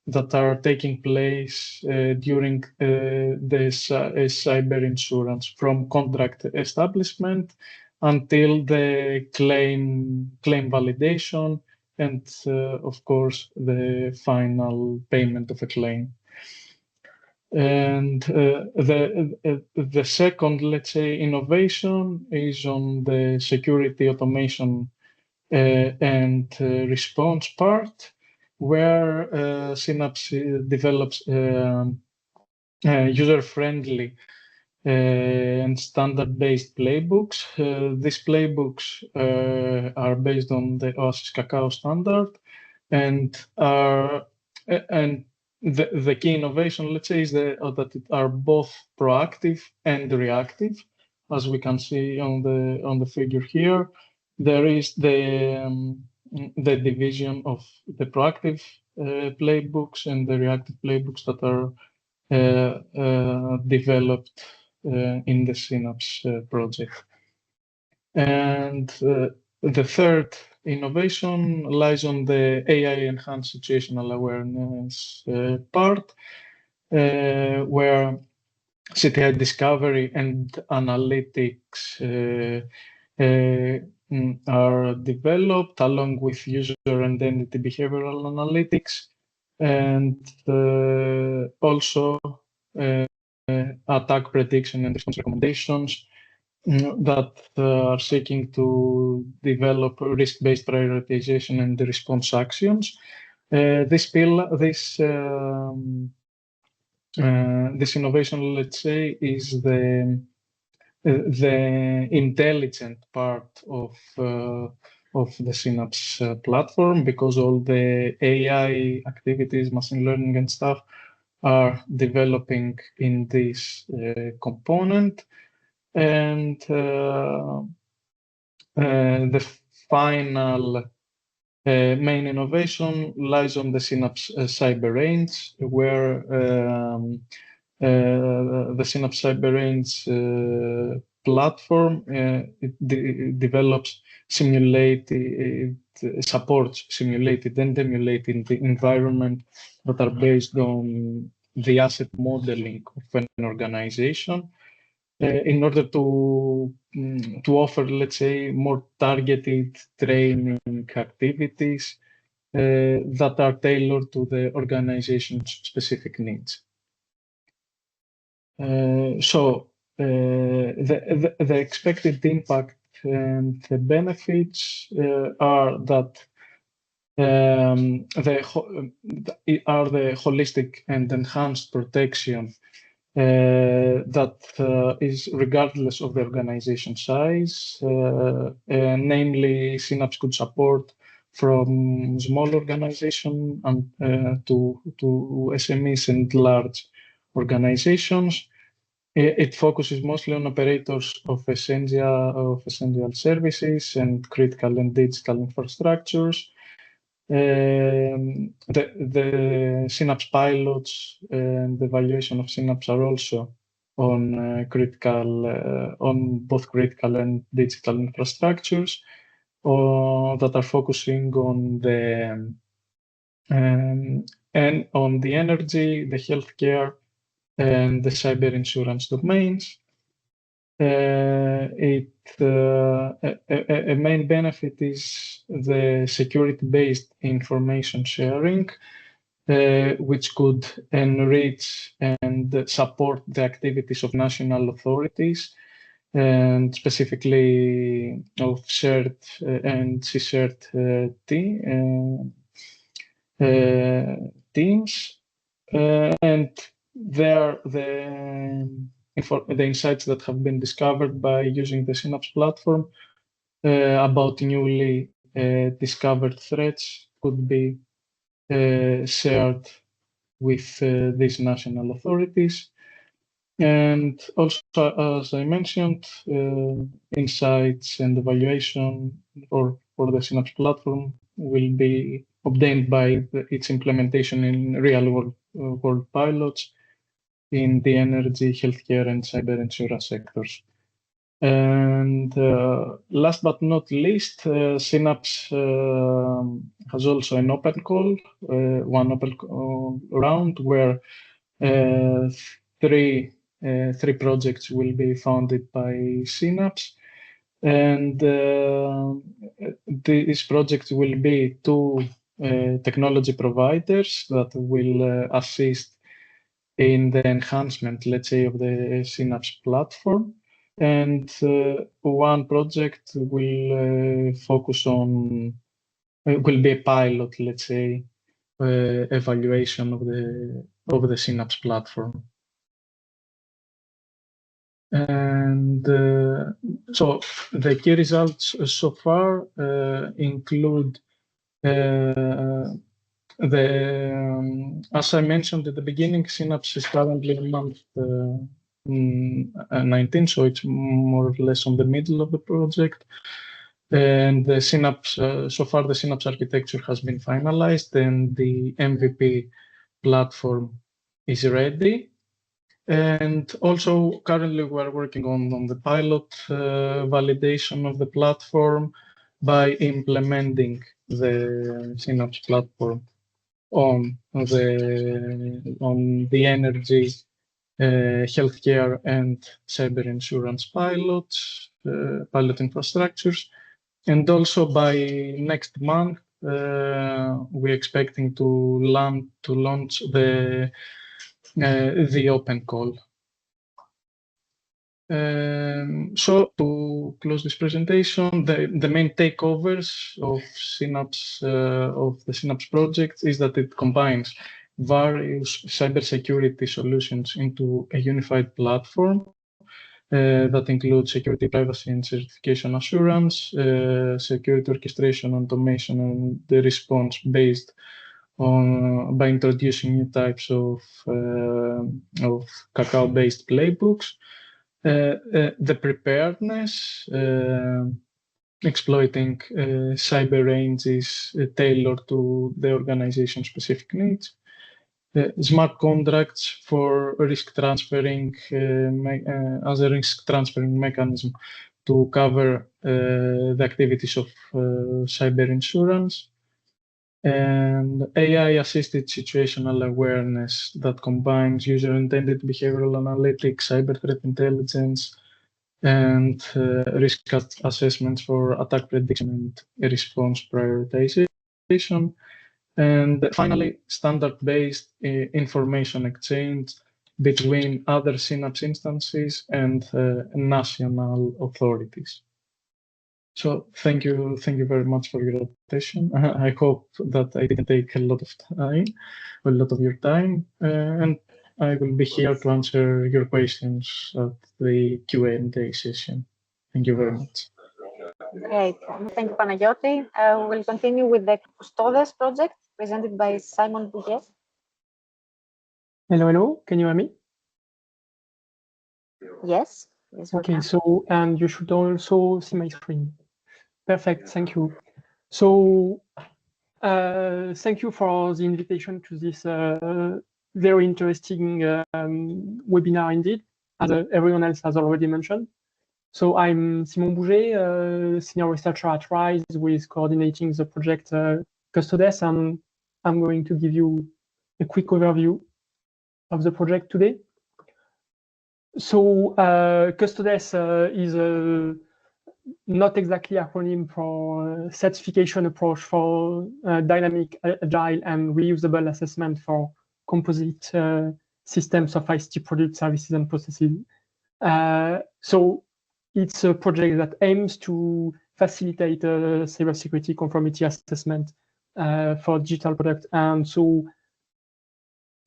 that are taking place during the cyber insurance, from contract establishment until the claim validation, and of course the final payment of a claim. And the second, let's say, innovation is on the security automation and response part, where Synapse develops user-friendly and standard-based playbooks. These playbooks are based on the OASIS Cacao standard, and the key innovation, let's say, is that it are both proactive and reactive. As we can see on the figure here, there is the division of the proactive playbooks and the reactive playbooks that are developed in the Synapse project. And the third innovation lies on the AI-enhanced situational awareness part, where CTI discovery and analytics are developed along with user and entity behavioral analytics, and also attack prediction and response recommendations that are seeking to develop risk-based prioritization and response actions. This innovation, let's say, is the intelligent part of the Synapse platform, because all the AI activities, machine learning and stuff, are developing in this component. And the final main innovation lies on the Synapse Cyber Range, where the Synapse Cyber Range platform develops supports simulated and emulated environment that are based on the asset modeling of an organization, in order to offer, let's say, more targeted training activities that are tailored to the organization's specific needs. So the expected impact and the benefits are that the holistic and enhanced protection that is regardless of the organization size. Namely, Synapse could support from small organization and to SMEs and large organizations. It focuses mostly on operators of essential services and critical and digital infrastructures. The Synapse pilots and the evaluation of Synapse are also on on both critical and digital infrastructures that are focusing on the and on the energy, the healthcare, and the cyber insurance domains. A main benefit is the security-based information sharing, which could enrich and support the activities of national authorities, and specifically of CERT and CSERT teams. And there the insights that have been discovered by using the Synapse platform about newly discovered threats could be shared with these national authorities. And also, as I mentioned, insights and evaluation for the Synapse platform will be obtained by its implementation in real-world pilots in the energy, healthcare, and cyber insurance sectors. And last but not least, Synapse has also an open call, one open call round where three projects will be funded by Synapse. And these projects will be two technology providers that will assist in the enhancement, let's say, of the Synapse platform. And one project will focus on, will be a pilot, let's say, evaluation of the Synapse platform. And so the key results so far include as I mentioned at the beginning, Synapse is currently in month 19, so it's more or less on the middle of the project. And the Synapse, so far the Synapse architecture has been finalized and the MVP platform is ready. And also currently we're working on the pilot validation of the platform by implementing the Synapse platform on the energy, healthcare, and cyber insurance pilots, pilot infrastructures. And also by next month, we're expecting to launch the open call. So to close this presentation, the main takeovers of Synapse of the Synapse project is that it combines various cybersecurity solutions into a unified platform that includes security, privacy, and certification assurance, security orchestration, automation, and the response based on by introducing new types of cacao-based playbooks. The preparedness, exploiting cyber ranges tailored to the organization's specific needs. Smart contracts for risk transferring as a risk transferring mechanism to cover the activities of cyber insurance. And AI-assisted situational awareness that combines user-intended behavioral analytics, cyber threat intelligence, and risk assessments for attack prediction and response prioritization. And finally, standard-based information exchange between other Synapse instances and national authorities. So thank you very much for your attention. I hope that I didn't take a lot of your time, and I will be here to answer your questions at the Q&A session. Thank you very much. Great. Thank you, Panagiotis. We'll continue with the Custodes project presented by Simon Bouguet. Hello. Can you hear me? Yes. Okay, so, and you should also see my screen. Perfect, thank you. So, thank you for the invitation to this very interesting webinar indeed, as everyone else has already mentioned. So I'm Simon Bouguet, senior researcher at RISE with coordinating the project Custodes, and I'm going to give you a quick overview of the project today. So Custodes is a not exactly acronym for certification approach for dynamic, agile, and reusable assessment for composite systems of ICT products, services, and processes. So it's a project that aims to facilitate cybersecurity conformity assessment for digital product, and so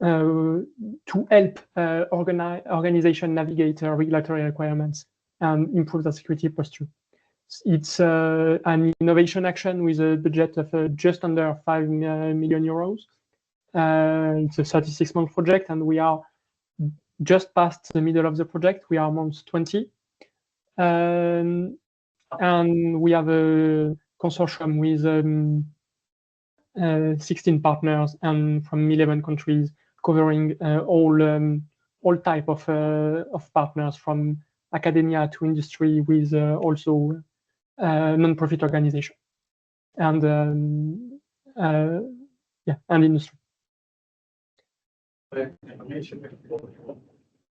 to help organization navigate regulatory requirements and improve the security posture. It's an innovation action with a budget of just under 5 million euros. It's a 36-month project, and we are just past the middle of the project. We are month 20. And we have a consortium with 16 partners and from 11 countries, covering all type of partners, from academia to industry with also non-profit organization and and industry.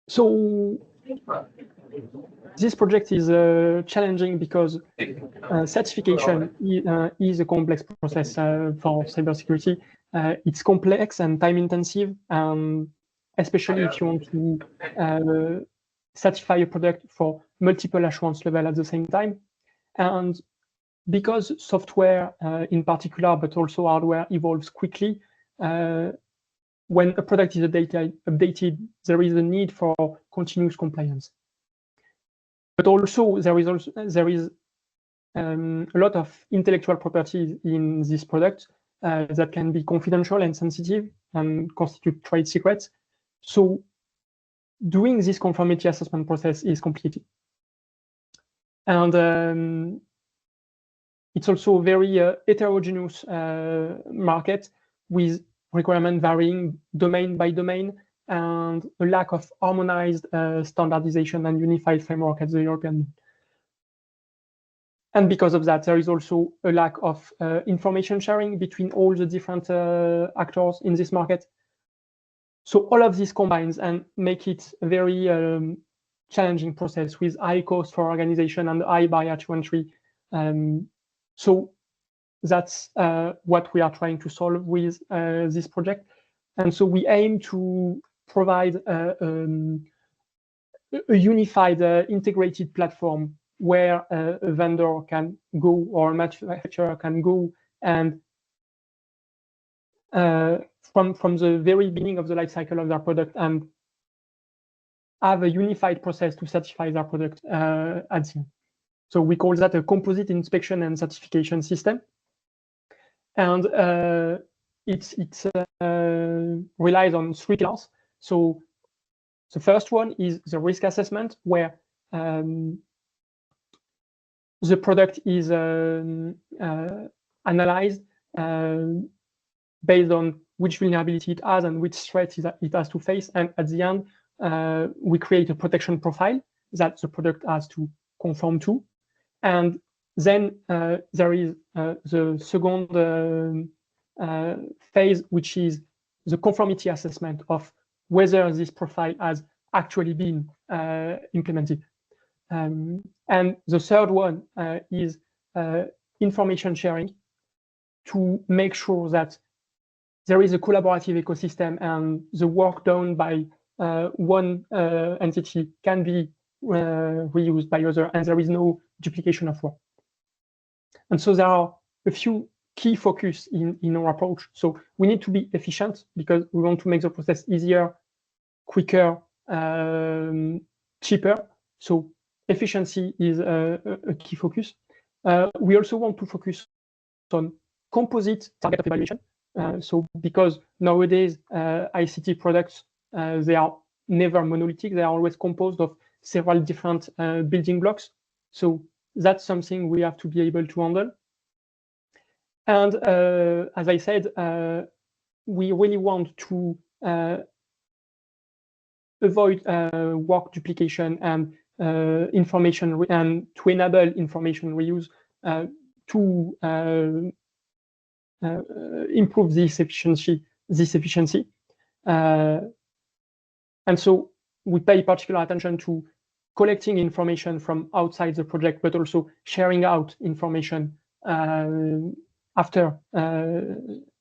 So this project is challenging because certification is a complex process for cybersecurity. It's complex and time intensive, especially if you want to certify a product for multiple assurance levels at the same time. And because software in particular, but also hardware evolves quickly, when a product is updated, there is a need for continuous compliance. But also there is a lot of intellectual property in this product that can be confidential and sensitive and constitute trade secrets. So doing this conformity assessment process is complicated. And it's also a very heterogeneous market with requirements varying domain by domain and a lack of harmonized standardization and unified framework at the European level. And because of that, there is also a lack of information sharing between all the different actors in this market. So all of this combines and make it a very challenging process with high cost for organization and high barrier to entry. So that's what we are trying to solve with this project. And so we aim to provide a unified integrated platform where a vendor can go or a manufacturer can go and from the very beginning of the life cycle of their product and have a unified process to certify their product at the end. So we call that a composite inspection and certification system. And it relies on 3 pillars. So the first one is the risk assessment, where the product is analyzed based on which vulnerability it has and which threat it has to face. And at the end, we create a protection profile that the product has to conform to. And then there is the second phase, which is the conformity assessment of whether this profile has actually been implemented. And the third one is information sharing to make sure that there is a collaborative ecosystem and the work done by one entity can be reused by others, and there is no duplication of work. And so there are a few key focus in our approach. So we need to be efficient because we want to make the process easier, quicker, cheaper. So efficiency is a key focus. We also want to focus on composite target of evaluation. So because nowadays ICT products, they are never monolithic, they are always composed of several different building blocks. So that's something we have to be able to handle. And as I said, we really want to avoid work duplication and information and to enable information reuse to improve this efficiency. And so we pay particular attention to collecting information from outside the project, but also sharing out information after an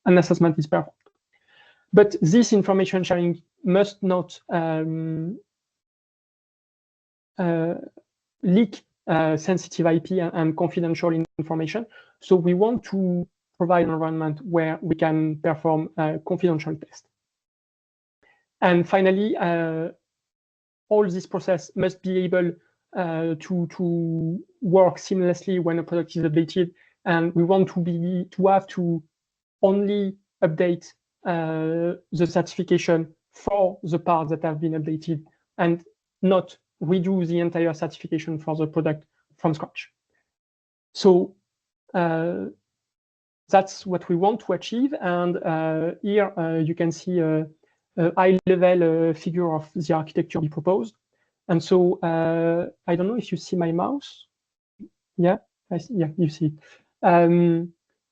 assessment is performed. But this information sharing must not leak sensitive IP and confidential information. So we want to provide an environment where we can perform confidential tests. And finally, all this process must be able to work seamlessly when a product is updated, and we want to have to only update the certification for the parts that have been updated and not redo the entire certification for the product from scratch. So that's what we want to achieve. And here you can see a high-level figure of the architecture we proposed. And so I don't know if you see my mouse. Yeah, yeah, you see.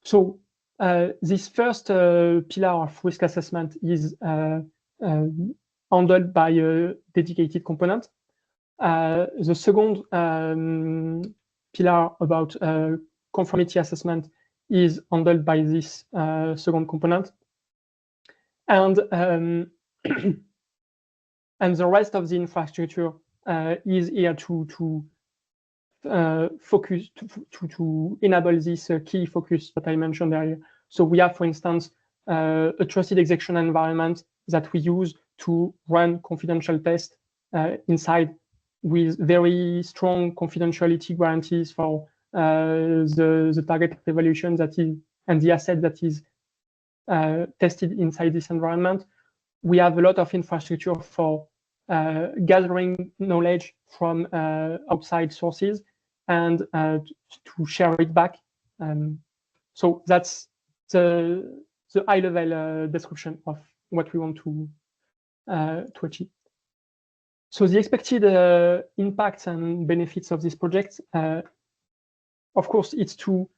So this first pillar of risk assessment is handled by a dedicated component. The second pillar about conformity assessment is handled by this second component. And and the rest of the infrastructure is here to focus, to enable this key focus that I mentioned earlier. So we have, for instance, a trusted execution environment that we use to run confidential tests inside, with very strong confidentiality guarantees for the target evaluation that is and the asset that is tested inside this environment. We have a lot of infrastructure for gathering knowledge from outside sources and to share it back. So that's the high-level description of what we want to achieve. So the expected impacts and benefits of this project, of course, it's to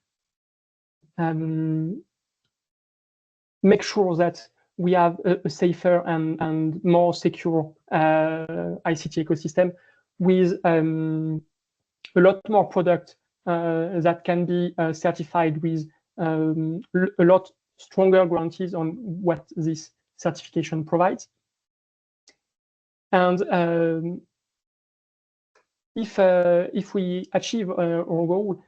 make sure that we have a safer and more secure ICT ecosystem with a lot more product that can be certified with a lot stronger guarantees on what this certification provides. And if we achieve our goal,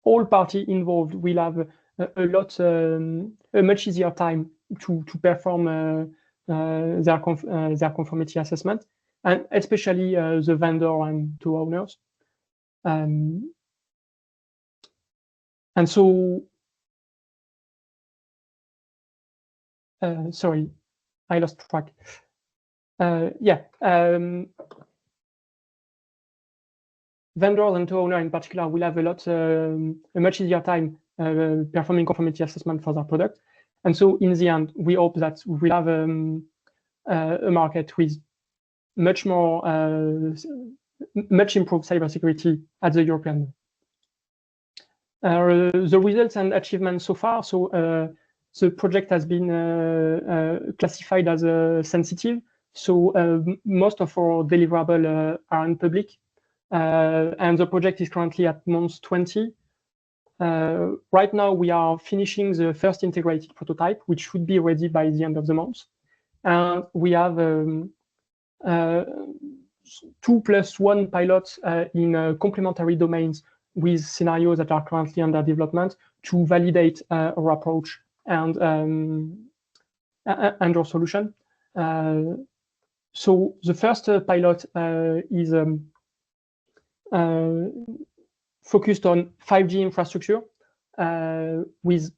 all parties involved will have a much easier time to perform their conformity assessment, and especially the vendor and two owners. And so, sorry, I lost track. Vendors and two owners in particular will have a much easier time performing conformity assessment for their product. And so in the end, we hope that we'll have a market with much more, much improved cybersecurity at the European level. The results and achievements so far. So the project has been classified as sensitive. So most of our deliverables are in public. And the project is currently at month 20. Right now, we are finishing the first integrated prototype, which should be ready by the end of the month. And we have 2+1 pilots in complementary domains with scenarios that are currently under development to validate our approach and our solution. So the first pilot is focused on 5G infrastructure with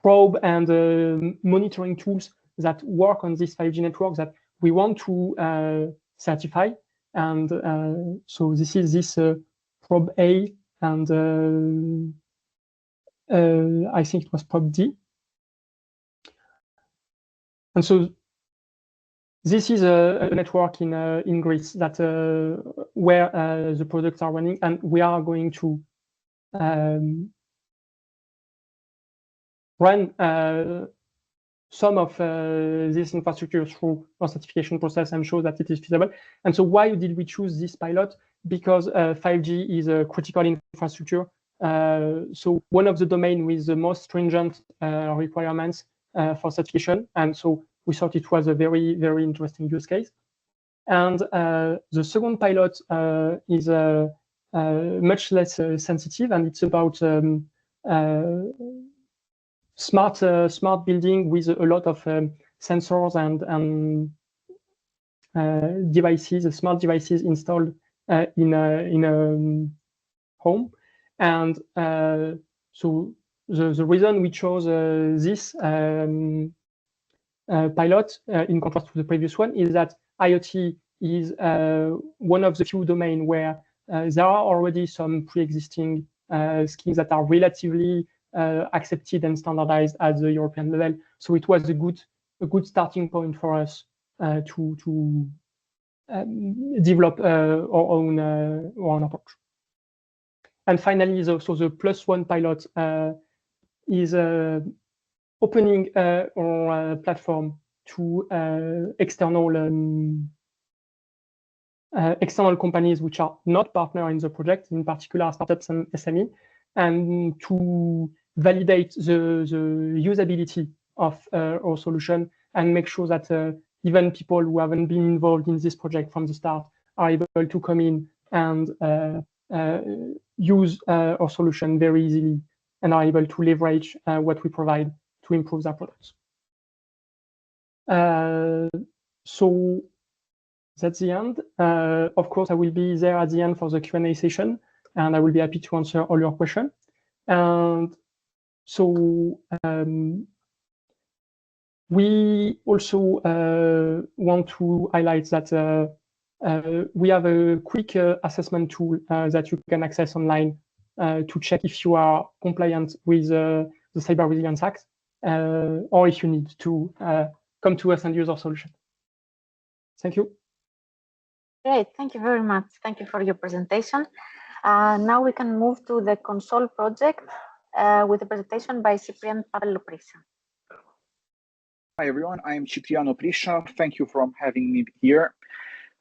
probe and monitoring tools that work on this 5G network that we want to certify. And so this is this probe A, and I think it was probe D. And so this is a network in Greece that where the products are running, and we are going to run some of this infrastructure through our certification process and show that it is feasible. And so why did we choose this pilot? Because 5G is a critical infrastructure. So one of the domains with the most stringent requirements for certification. And so we thought it was a very, very interesting use case. And the second pilot is much less sensitive, and it's about smart building with a lot of sensors and devices, smart devices installed in a home. And so the reason we chose this pilot, in contrast to the previous one, is that IoT is one of the few domains where there are already some pre-existing schemes that are relatively accepted and standardized at the European level. So it was a good a good starting point for us to develop our own approach. And finally, so the +1 pilot is opening our platform to external companies which are not partner in the project, in particular startups and SME, and to validate the usability of our solution and make sure that even people who haven't been involved in this project from the start are able to come in and use our solution very easily and are able to leverage what we provide to improve their products. So that's the end. Of course, I will be there at the end for the Q&A session, and I will be happy to answer all your questions. And so we also want to highlight that we have a quick assessment tool that you can access online to check if you are compliant with the Cyber Resilience Act, or if you need to come to us and use our solution. Thank you. Great, thank you very much. Thank you for your presentation. Now we can move to the console project with a presentation by Cyprian Pavloprisha. Hi everyone, I am Cipriano Priscia. Thank you for having me here.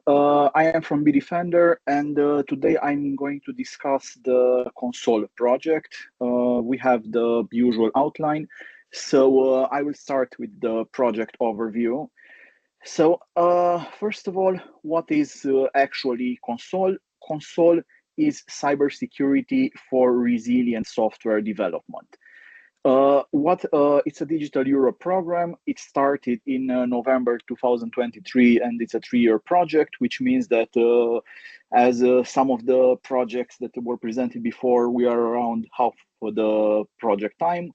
I am from Bitdefender, and today I'm going to discuss the console project. We have the usual outline, so I will start with the project overview. So first of all, what is actually console? Console is cybersecurity for resilient software development. It's a Digital Europe program. It started in November 2023, and it's a 3-year project, which means that as some of the projects that were presented before, we are around half of the project time.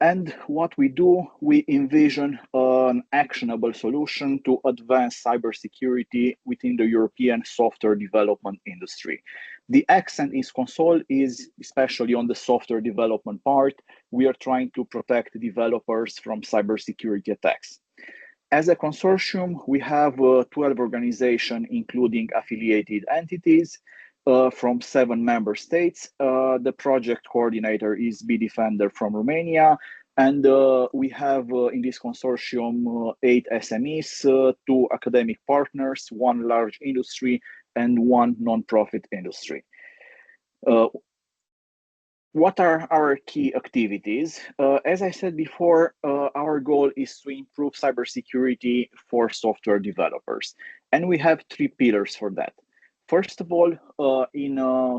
And what we do, we envision an actionable solution to advance cybersecurity within the European software development industry. The accent in console is especially on the software development part. We are trying to protect developers from cybersecurity attacks. As a consortium, we have 12 organizations, including affiliated entities from 7 member states. The project coordinator is Bitdefender from Romania. And we have in this consortium 8 SMEs, 2 academic partners, 1 large industry, and 1 non-profit industry. What are our key activities? As I said before, our goal is to improve cybersecurity for software developers. And we have 3 pillars for that. First of all, in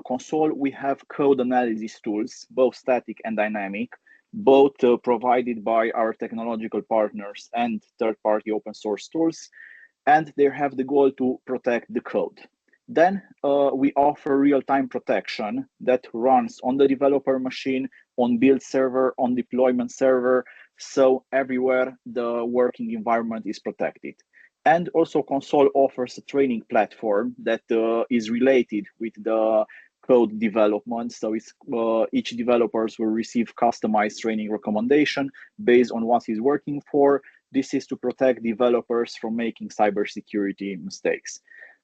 console, we have code analysis tools, both static and dynamic, both provided by our technological partners and third-party open source tools, and they have the goal to protect the code. Then we offer real-time protection that runs on the developer machine, on build server, on deployment server, so everywhere the working environment is protected. And also console offers a training platform that is related with the code development. So it's, each developers will receive customized training recommendation based on what he's working for. This is to protect developers from making cybersecurity mistakes.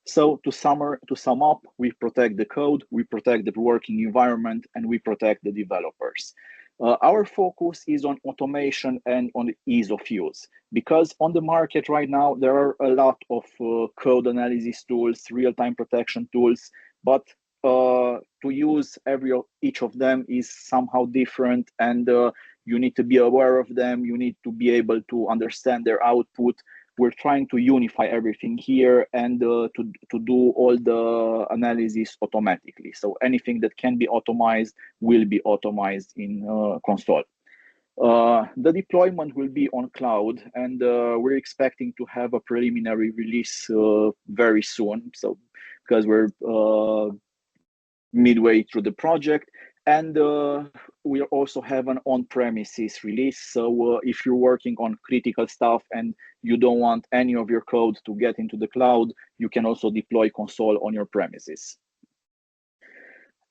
So to sum up, we protect the code, we protect the working environment, and we protect the developers. Our focus is on automation and on ease of use, because on the market right now, there are a lot of code analysis tools, real-time protection tools, but to use each of them is somehow different, and you need to be aware of them. You need to be able to understand their output. We're trying to unify everything here and to do all the analysis automatically. So anything that can be automized will be automized in console. The deployment will be on cloud, and we're expecting to have a preliminary release very soon. So because we're midway through the project, and we also have an on-premises release. So if you're working on critical stuff and you don't want any of your code to get into the cloud, you can also deploy console on your premises.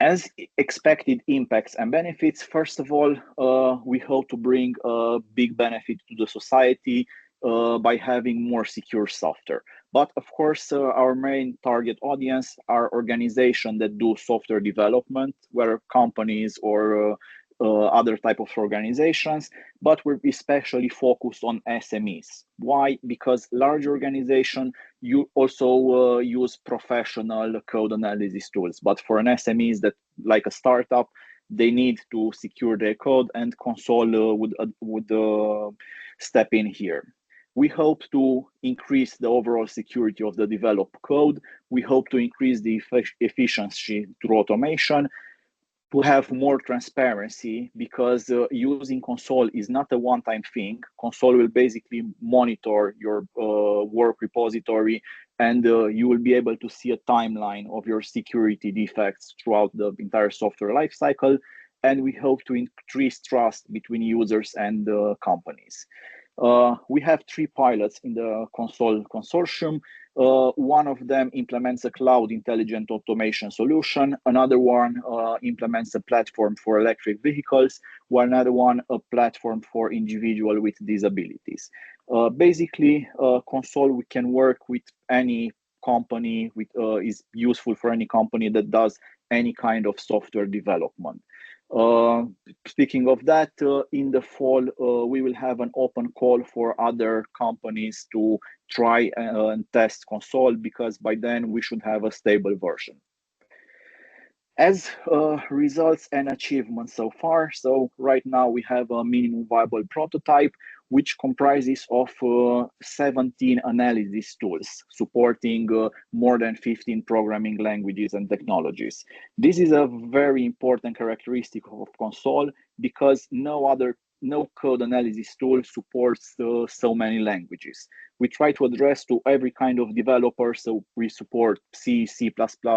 As expected impacts and benefits, first of all, we hope to bring a big benefit to the society. by having more secure software. But of course, our main target audience are organizations that do software development, whether companies or other type of organizations, but we're especially focused on SMEs. Why? Because large organizations you also use professional code analysis tools, but for an SMEs that like a startup, they need to secure their code, and Console would step in here. We hope to increase the overall security of the developed code. We hope to increase the efficiency through automation, to have more transparency, because using Console is not a one-time thing. Console will basically monitor your work repository, and you will be able to see a timeline of your security defects throughout the entire software lifecycle. And we hope to increase trust between users and companies. We have 3 pilots in the Console consortium. One of them implements a cloud intelligent automation solution. Another one implements a platform for electric vehicles, while another one a platform for individuals with disabilities. Basically, Console, we can work with any company, is useful for any company that does any kind of software development. Speaking of that, in the fall, we will have an open call for other companies to try and test Console, because by then we should have a stable version. As results and achievements so far, so right now we have a minimum viable prototype, which comprises of 17 analysis tools supporting more than 15 programming languages and technologies. This is a very important characteristic of Console, because no code analysis tool supports so many languages. We try to address to every kind of developer, so we support C, C++,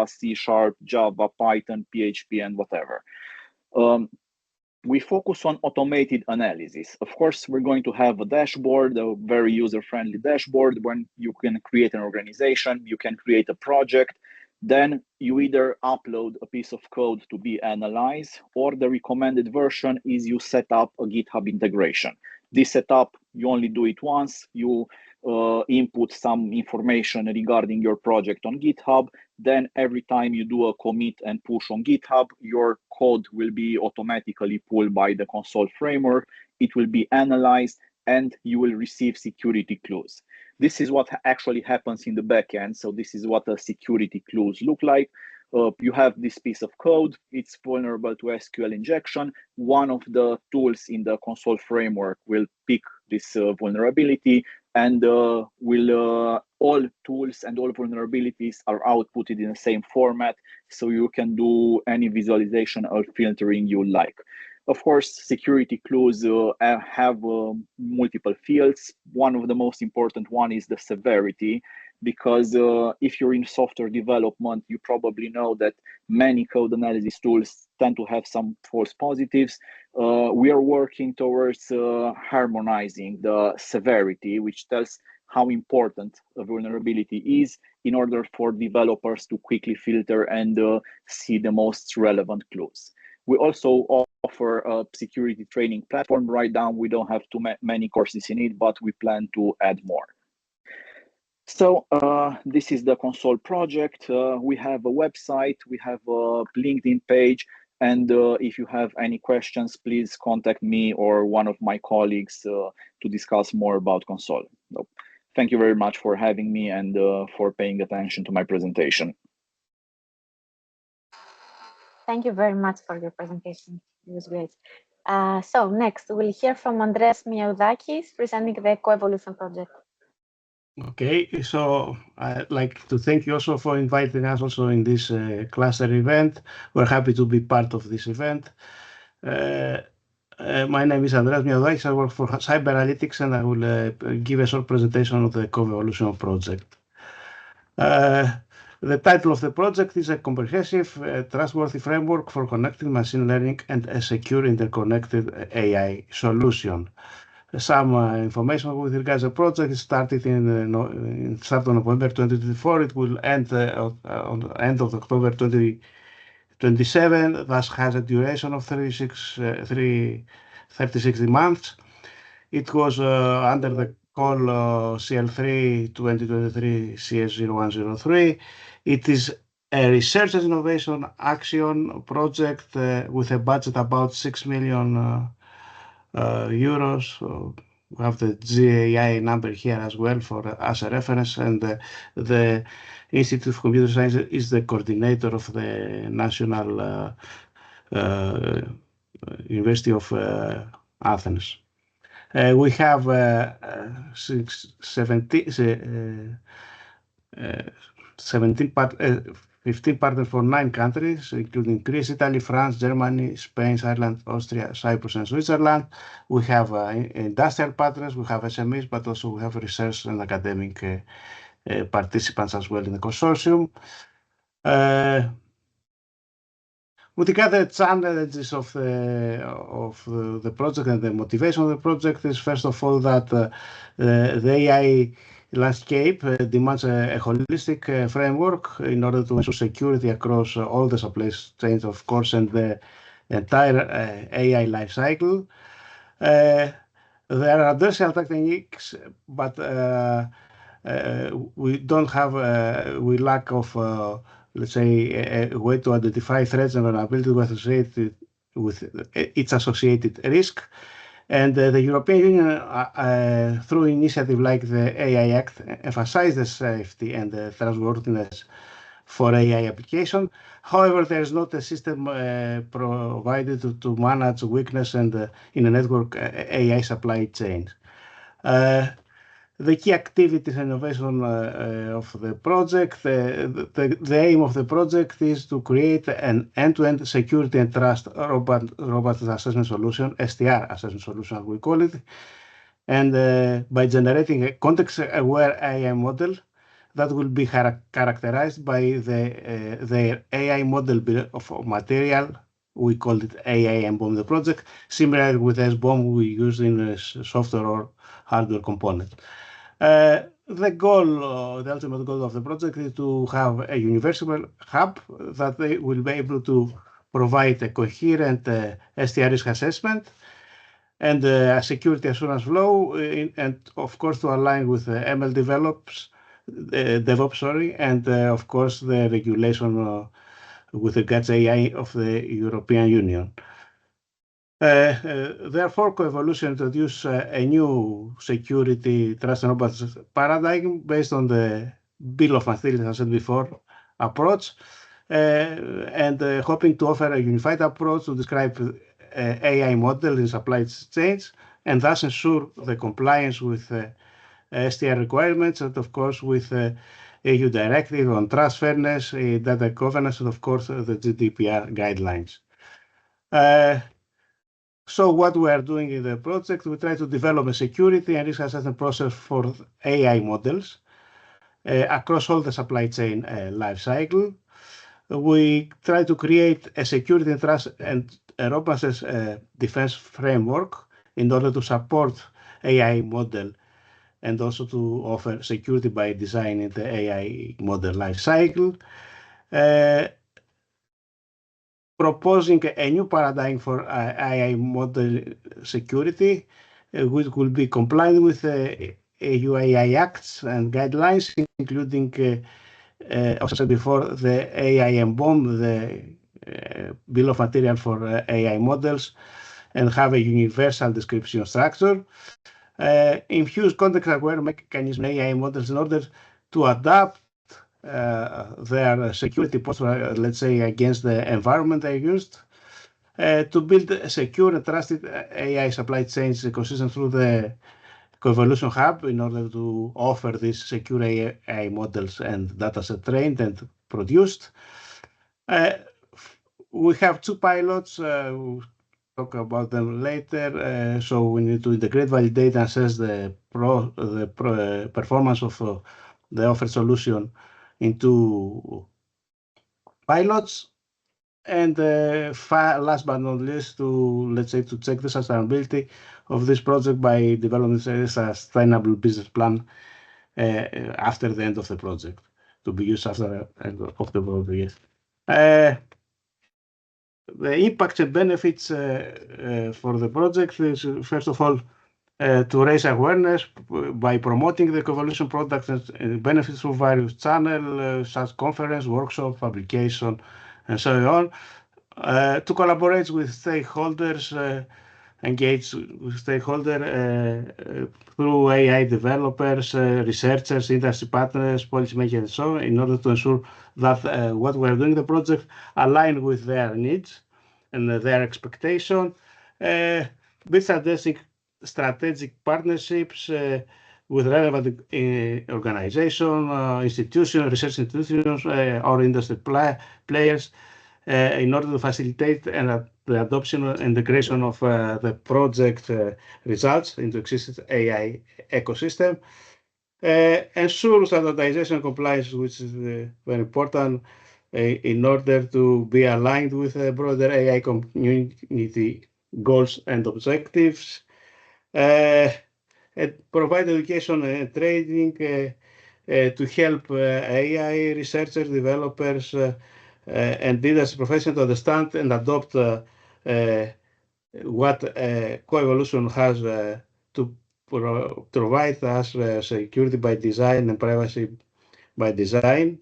C#, Java, Python, PHP, and whatever. We focus on automated analysis. Of course, we're going to have a dashboard, a very user-friendly dashboard, when you can create an organization, you can create a project, then you either upload a piece of code to be analyzed, or the recommended version is you set up a GitHub integration. This setup, you only do it once, you input some information regarding your project on GitHub, then every time you do a commit and push on GitHub, your code will be automatically pulled by the Console framework, it will be analyzed, and you will receive security clues. This is what actually happens in the backend. So this is what the security clues look like. You have this piece of code, it's vulnerable to SQL injection. One of the tools in the Console framework will pick this vulnerability, and all tools and all vulnerabilities are outputted in the same format, so you can do any visualization or filtering you like. Of course, security clues have multiple fields. One of the most important one is the severity, because if you're in software development, you probably know that many code analysis tools tend to have some false positives. We are working towards harmonizing the severity, which tells how important a vulnerability is, in order for developers to quickly filter and see the most relevant clues. We also offer a security training platform. Right now, we don't have too many courses in it, but we plan to add more. So this is the Console project. We have a website, we have a LinkedIn page, and if you have any questions, please contact me or one of my colleagues to discuss more about Console. So, thank you very much for having me and for paying attention to my presentation. Thank you very much for your presentation. It was great. So next, we'll hear from Andreas Miaudakis presenting the Coevolution project. Okay, so I'd like to thank you also for inviting us also in this cluster event. We're happy to be part of this event. My name is Andreas Miaudakis. I work for Cyberanalytics, and I will give a short presentation of the Coevolution project. The title of the project is a comprehensive, trustworthy framework for connecting machine learning and a secure interconnected AI solution. Some information with regards to the project started in start of November 2024. It will end on the end of October 2027. Thus has a duration of 36 months. It was under the called CL3 2023 CS0103. It is a research and innovation action project with a budget about 6 million euros. We have the GAI number here as well as a reference, and the Institute of Computer Science is the coordinator of the National University of Athens. We have 15 partners for 9 countries, including Greece, Italy, France, Germany, Spain, Ireland, Austria, Cyprus, and Switzerland. We have industrial partners, we have SMEs, but also we have research and academic participants as well in the consortium. With regard to the challenges of the project and the motivation of the project is, first of all, that the AI landscape demands a holistic framework in order to ensure security across all the supply chains, of course, and the entire AI life cycle. There are adversarial techniques, but we don't have, we lack of, let's say, a way to identify threats and vulnerability with its associated risk. And the European Union, through initiative like the AI Act, emphasizes safety and trustworthiness for AI application. However, there is not a system provided to manage weakness and in a network AI supply chain. The key activities and innovation of the project, the aim of the project is to create an end-to-end security and trust robust assessment solution, STR assessment solution, we call it, and by generating a context-aware AI model that will be characterized by the AI model bill of material. We call it AI BOM, the project, similar with SBOM we use in a software or hardware component. The goal, the ultimate goal of the project is to have a universal hub that they will be able to provide a coherent STR risk assessment and a security assurance flow, and of course to align with ML DevOps, and of course the regulation with regards to AI of the European Union. Therefore, coevolution introduced a new security trust and robust paradigm based on the bill of materials, as I said before, approach, and hoping to offer a unified approach to describe AI model in supply chains and thus ensure the compliance with STR requirements and, of course, with EU directive on trust, fairness, data governance, and, of course, the GDPR guidelines. So what we are doing in the project, we try to develop a security and risk assessment process for AI models across all the supply chain life cycle. We try to create a security and trust and a robust defense framework in order to support AI model and also to offer security by designing the AI model life cycle. Proposing a new paradigm for AI model security, which will be compliant with EU AI Acts and guidelines, including, as I said before, the AI BOM, the bill of material for AI models, and have a universal description structure. Infuse context-aware mechanism AI models in order to adapt their security posture, let's say, against the environment they used, to build a secure and trusted AI supply chains ecosystem through the Coevolution Hub in order to offer these secure AI models and dataset trained and produced. We have 2 pilots. We'll talk about them later. So we need to integrate, validate, and assess the performance of the offered solution into pilots, and last but not least, to check the sustainability of this project by developing a sustainable business plan after the end of the project to be used after the end of the project. The impacts and benefits for the project is, first of all, to raise awareness by promoting the coevolution products and benefits through various channels, such conference, workshop, publication, and so on. To collaborate with stakeholders, engage with stakeholders through AI developers, researchers, industry partners, policymakers, and so on, in order to ensure that what we are doing the project align with their needs and their expectation. This addressing strategic partnerships with relevant organizations, institutions, research institutions, or industry players in order to facilitate the adoption and integration of the project results into existing AI ecosystem. Ensure standardization and compliance, which is very important in order to be aligned with the broader AI community goals and objectives. And provide education and training to help AI researchers, developers, and industry professionals to understand and adopt what coevolution has to provide us security by design and privacy by design,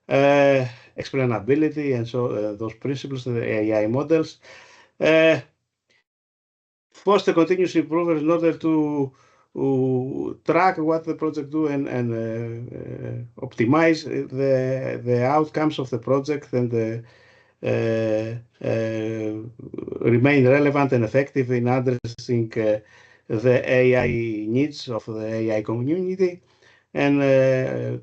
explainability, and so those principles, the AI models. Foster continuous improvement in order to track what the project do and optimize the outcomes of the project and remain relevant and effective in addressing the AI needs of the AI community, and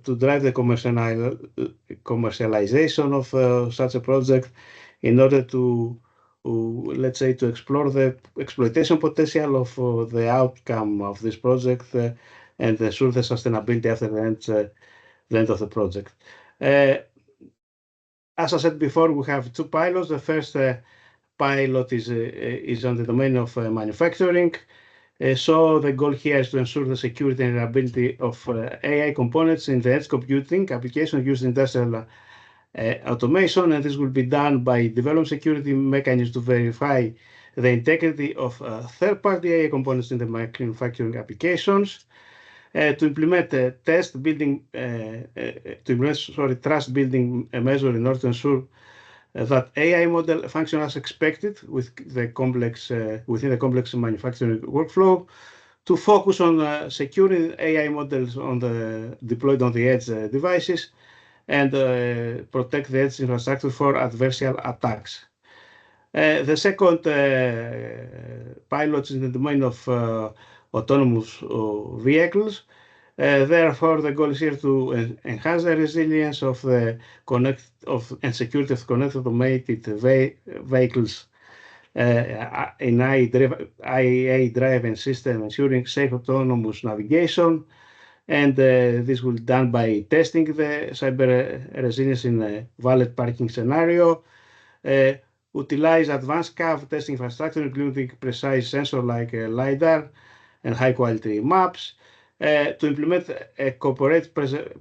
to drive the commercialization of such a project in order to, let's say, to explore the exploitation potential of the outcome of this project and ensure the sustainability after the end of the project. As I said before, we have two pilots. The first pilot is on the domain of manufacturing. So the goal here is to ensure the security and reliability of AI components in the edge computing application used in industrial automation, and this will be done by developing security mechanisms to verify the integrity of third-party AI components in the manufacturing applications, to implement trust building measure in order to ensure that AI model function as expected within the complex manufacturing workflow, to focus on securing AI models deployed on the edge devices, and protect the edge infrastructure for adversarial attacks. The second pilot is in the domain of autonomous vehicles. Therefore, the goal is here to enhance the resilience of the and security of connected automated vehicles in AI-driven system, ensuring safe autonomous navigation. And this will be done by testing the cyber resilience in a valet parking scenario. Utilize advanced CAV testing infrastructure, including precise sensors like LiDAR and high-quality maps, to implement a corporate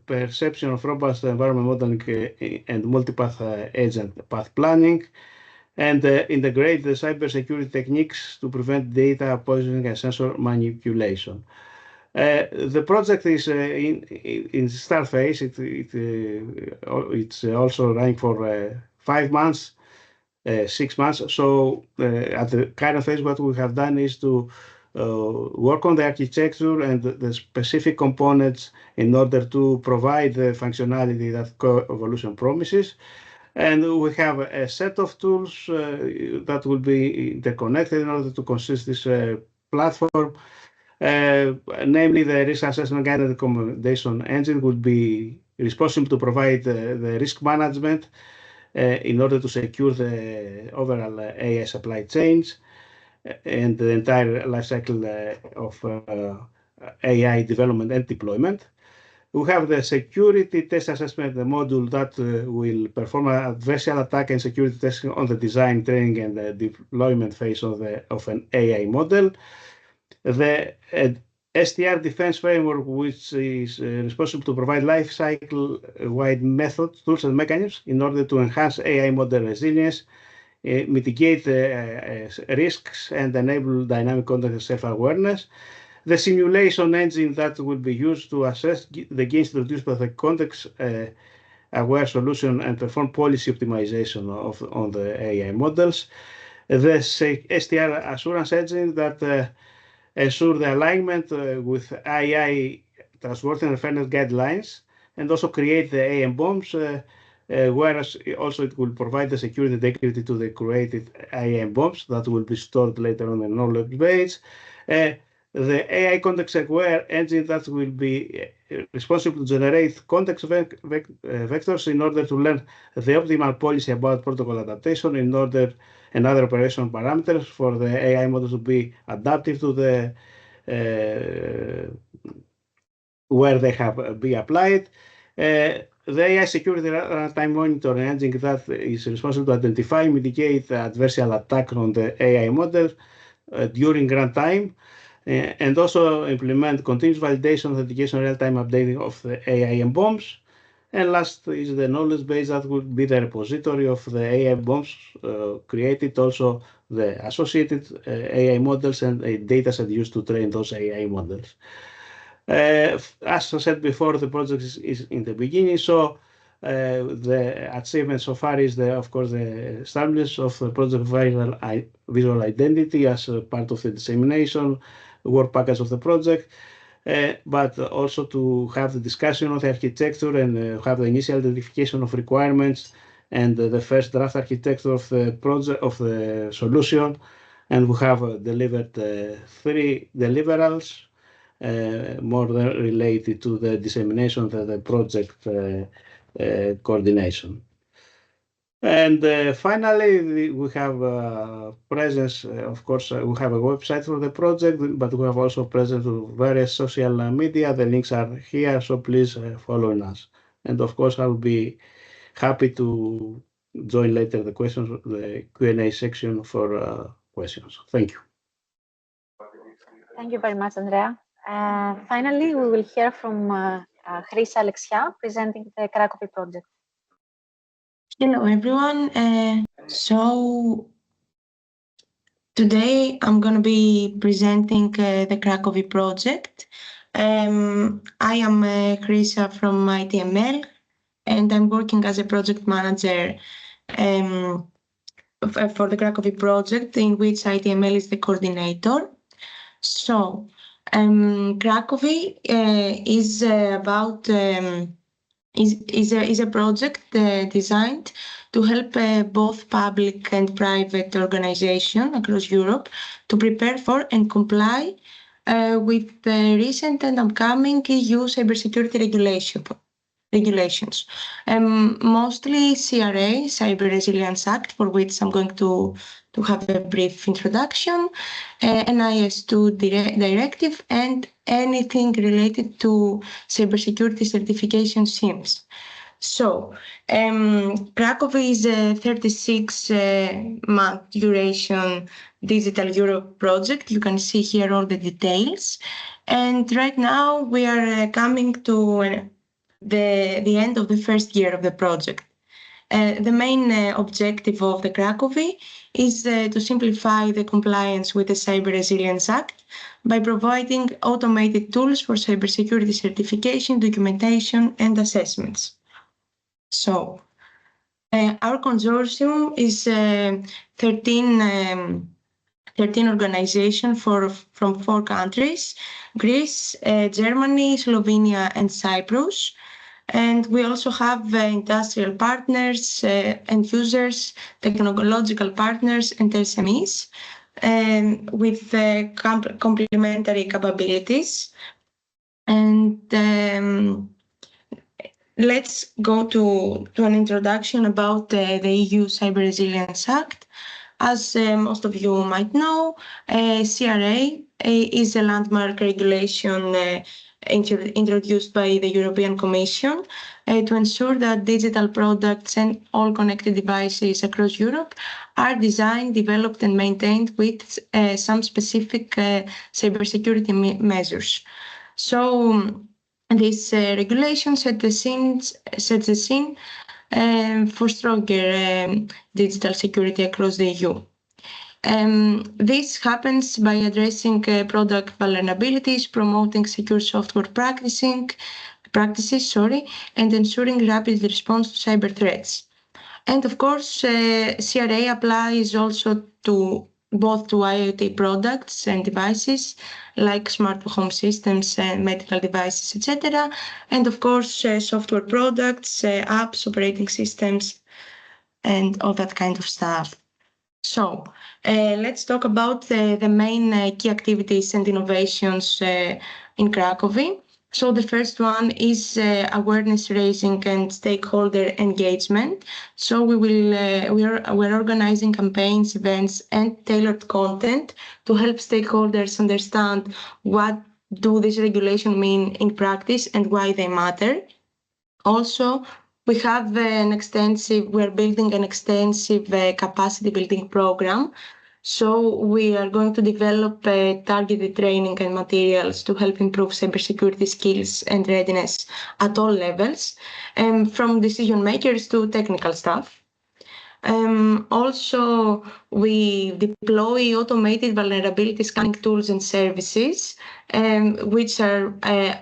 perception of robust environment modeling and multipath edge and path planning, and integrate the cybersecurity techniques to prevent data poisoning and sensor manipulation. The project is in start phase. It's also running for 5 months, 6 months. So at the current phase, what we have done is to work on the architecture and the specific components in order to provide the functionality that coevolution promises. And we have a set of tools that will be interconnected in order to consist this platform. Namely, the risk assessment guided recommendation engine would be responsible to provide the risk management in order to secure the overall AI supply chains and the entire life cycle of AI development and deployment. We have the security test assessment module that will perform an adversarial attack and security testing on the design, training, and the deployment phase of an AI model. The STR defense framework, which is responsible to provide life cycle-wide methods, tools, and mechanisms in order to enhance AI model resilience, mitigate risks, and enable dynamic content and self-awareness. the simulation engine that will be used to assess the gains introduced by the context-aware solution and perform policy optimization on the AI models. The STR assurance engine that ensure the alignment with AI trustworthy and fairness guidelines, and also create the AM bombs, whereas also it will provide the security integrity to the created AM bombs that will be stored later on the knowledge base. The AI context-aware engine that will be responsible to generate context vectors in order to learn the optimal policy about protocol adaptation and other operational parameters for the AI models to be adaptive to the where they have been applied. The AI security runtime monitoring engine that is responsible to identify, mitigate adversarial attack on the AI model during runtime, and also implement continuous validation, authentication, real-time updating of the AI bombs. And last is the knowledge base that would be the repository of the AI bombs created, also the associated AI models and a dataset used to train those AI models. As I said before, the project is in the beginning, so the achievement so far is, of course, the establishment of the project visual identity as a part of the dissemination work package of the project, but also to have the discussion of the architecture and have the initial identification of requirements and the first draft architecture of the project of the solution. And we have delivered 3 deliverables, more related to the dissemination of the project coordination. And finally, we have presence, of course, we have a website for the project, but we have also presence on various social media. The links are here, so please follow us. And of course, I will be happy to join later the Q&A section for questions. Thank you. Thank you very much, Andrea. Finally, we will hear from Chrysa Alexia presenting the Krakowi project. Hello, everyone. So today I'm going to be presenting the Krakowi project. I am Chrysa from ITML, and I'm working as a project manager for the Krakowi project, in which ITML is the coordinator. So Krakowi is about is a project designed to help both public and private organizations across Europe to prepare for and comply with the recent and upcoming EU cybersecurity regulations. Mostly CRA, Cyber Resilience Act, for which I'm going to have a brief introduction, NIS2 directive, and anything related to cybersecurity certification schemes. So Krakowi is a 36-month duration Digital Europe project. You can see here all the details. And right now we are coming to the end of the first year of the project. The main objective of the Krakowi is to simplify the compliance with the Cyber Resilience Act by providing automated tools for cybersecurity certification, documentation, and assessments. So our consortium is 13 organizations from 4 countries: Greece, Germany, Slovenia, and Cyprus. And we also have industrial partners, end users, technological partners, and SMEs with complementary capabilities. And let's go to an introduction about the EU Cyber Resilience Act. As most of you might know, CRA is a landmark regulation introduced by the European Commission to ensure that digital products and all connected devices across Europe are designed, developed, and maintained with some specific cybersecurity measures. So this regulation sets the scene for stronger digital security across the EU. This happens by addressing product vulnerabilities, promoting secure software practices, and ensuring rapid response to cyber threats. And of course, CRA applies also to both to IoT products and devices like smart home systems, medical devices, etc. And of course, software products, apps, operating systems, and all that kind of stuff. So let's talk about the main key activities and innovations in Cracovie. So the first one is awareness raising and stakeholder engagement. So we're organizing campaigns, events, and tailored content to help stakeholders understand what do this regulation mean in practice and why they matter. Also, we're building an extensive capacity building program. So we are going to develop targeted training and materials to help improve cybersecurity skills and readiness at all levels, from decision makers to technical staff. Also, we deploy automated vulnerability scanning tools and services, which are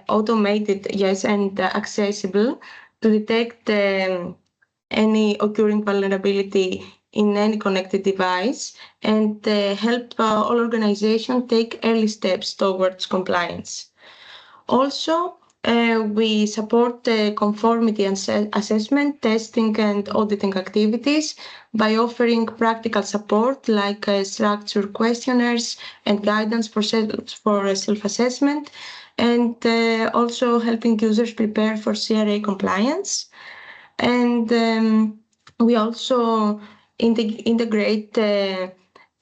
automated, yes, and accessible to detect any occurring vulnerability in any connected device and help all organizations take early steps towards compliance. Also, we support conformity assessment, testing, and auditing activities by offering practical support like structured questionnaires and guidance for self-assessment, and also helping users prepare for CRA compliance. And we also integrate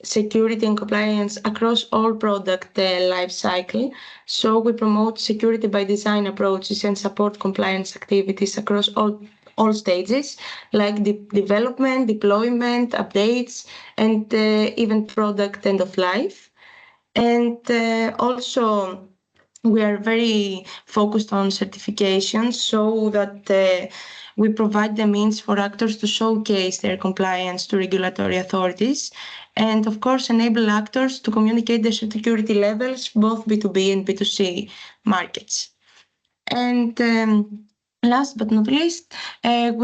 security and compliance across all product life cycle. So we promote security by design approaches and support compliance activities across all stages, like development, deployment, updates, and even product end of life. And also, we are very focused on certifications so that we provide the means for actors to showcase their compliance to regulatory authorities, and of course enable actors to communicate their security levels, both B2B and B2C markets. And last but not least, as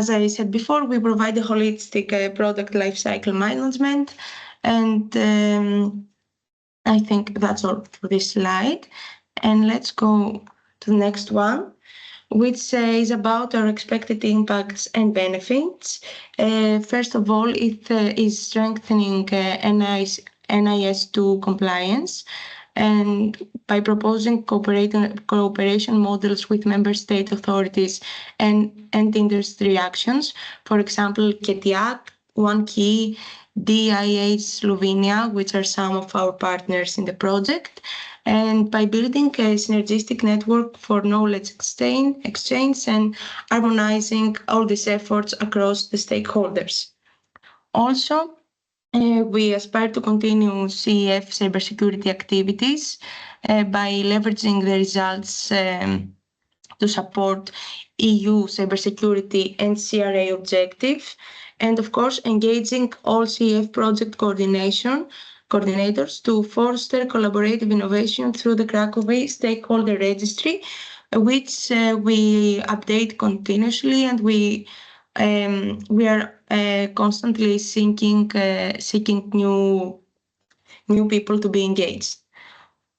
I said before, we provide a holistic product lifecycle management, and I think that's all for this slide. And let's go to the next one, which is about our expected impacts and benefits. First of all, it is strengthening NIS2 compliance, and by proposing cooperation models with member state authorities and industry actions, for example, KETIAC, OneKey, DIH Slovenia, which are some of our partners in the project, and by building a synergistic network for knowledge exchange and harmonizing all these efforts across the stakeholders. Also, we aspire to continue CEF cybersecurity activities by leveraging the results to support EU cybersecurity and CRA objectives, and of course engaging all CEF project coordinators to foster collaborative innovation through the Cracovie stakeholder registry, which we update continuously, and we are constantly seeking new people to be engaged.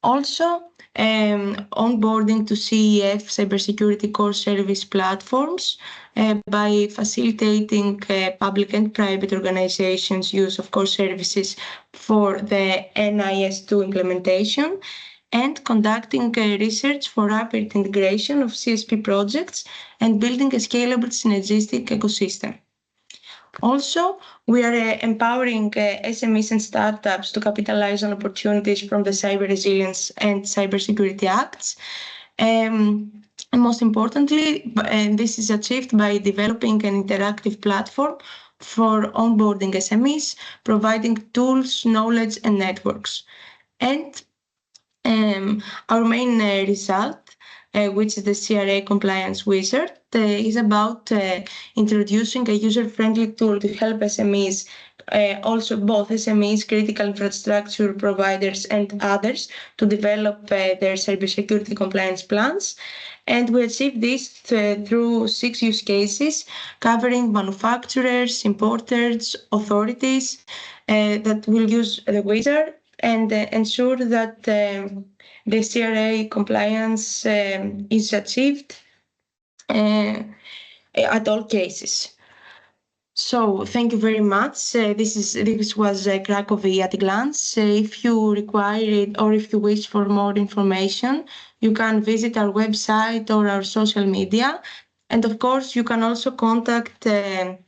Also, onboarding to CEF cybersecurity core service platforms by facilitating public and private organizations' use of core services for the NIS2 implementation, and conducting research for rapid integration of CSP projects and building a scalable synergistic ecosystem. Also, we are empowering SMEs and startups to capitalize on opportunities from the Cyber Resilience and Cybersecurity Acts. And most importantly, this is achieved by developing an interactive platform for onboarding SMEs, providing tools, knowledge, and networks. And our main result which is the CRA compliance wizard, is about introducing a user-friendly tool to help SMEs, also both SMEs, critical infrastructure providers, and others to develop their cybersecurity compliance plans. And we achieve this through 6 use cases covering manufacturers, importers, authorities that will use the wizard and ensure that the CRA compliance is achieved at all cases. So thank you very much. This was Cracovia at a glance. If you require it or if you wish for more information, you can visit our website or our social media. And of course, you can also contact the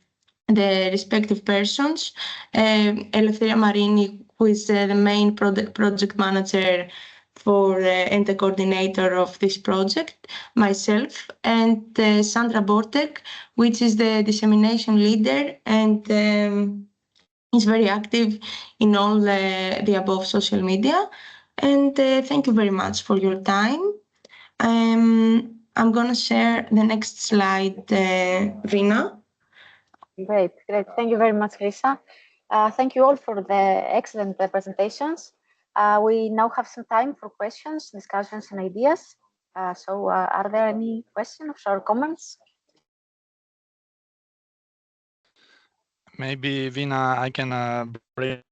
respective persons. Eleftheria Marini, who is the main project manager and the coordinator of this project, myself, and Sandra Bortek, which is the dissemination leader and is very active in all the above social media. And thank you very much for your time. I'm going to share the next slide, Rina. Great. Thank you very much, Chrisa. Thank you all for the excellent presentations. We now have some time for questions, discussions, and ideas. So are there any questions or comments? Maybe, Vina, I can break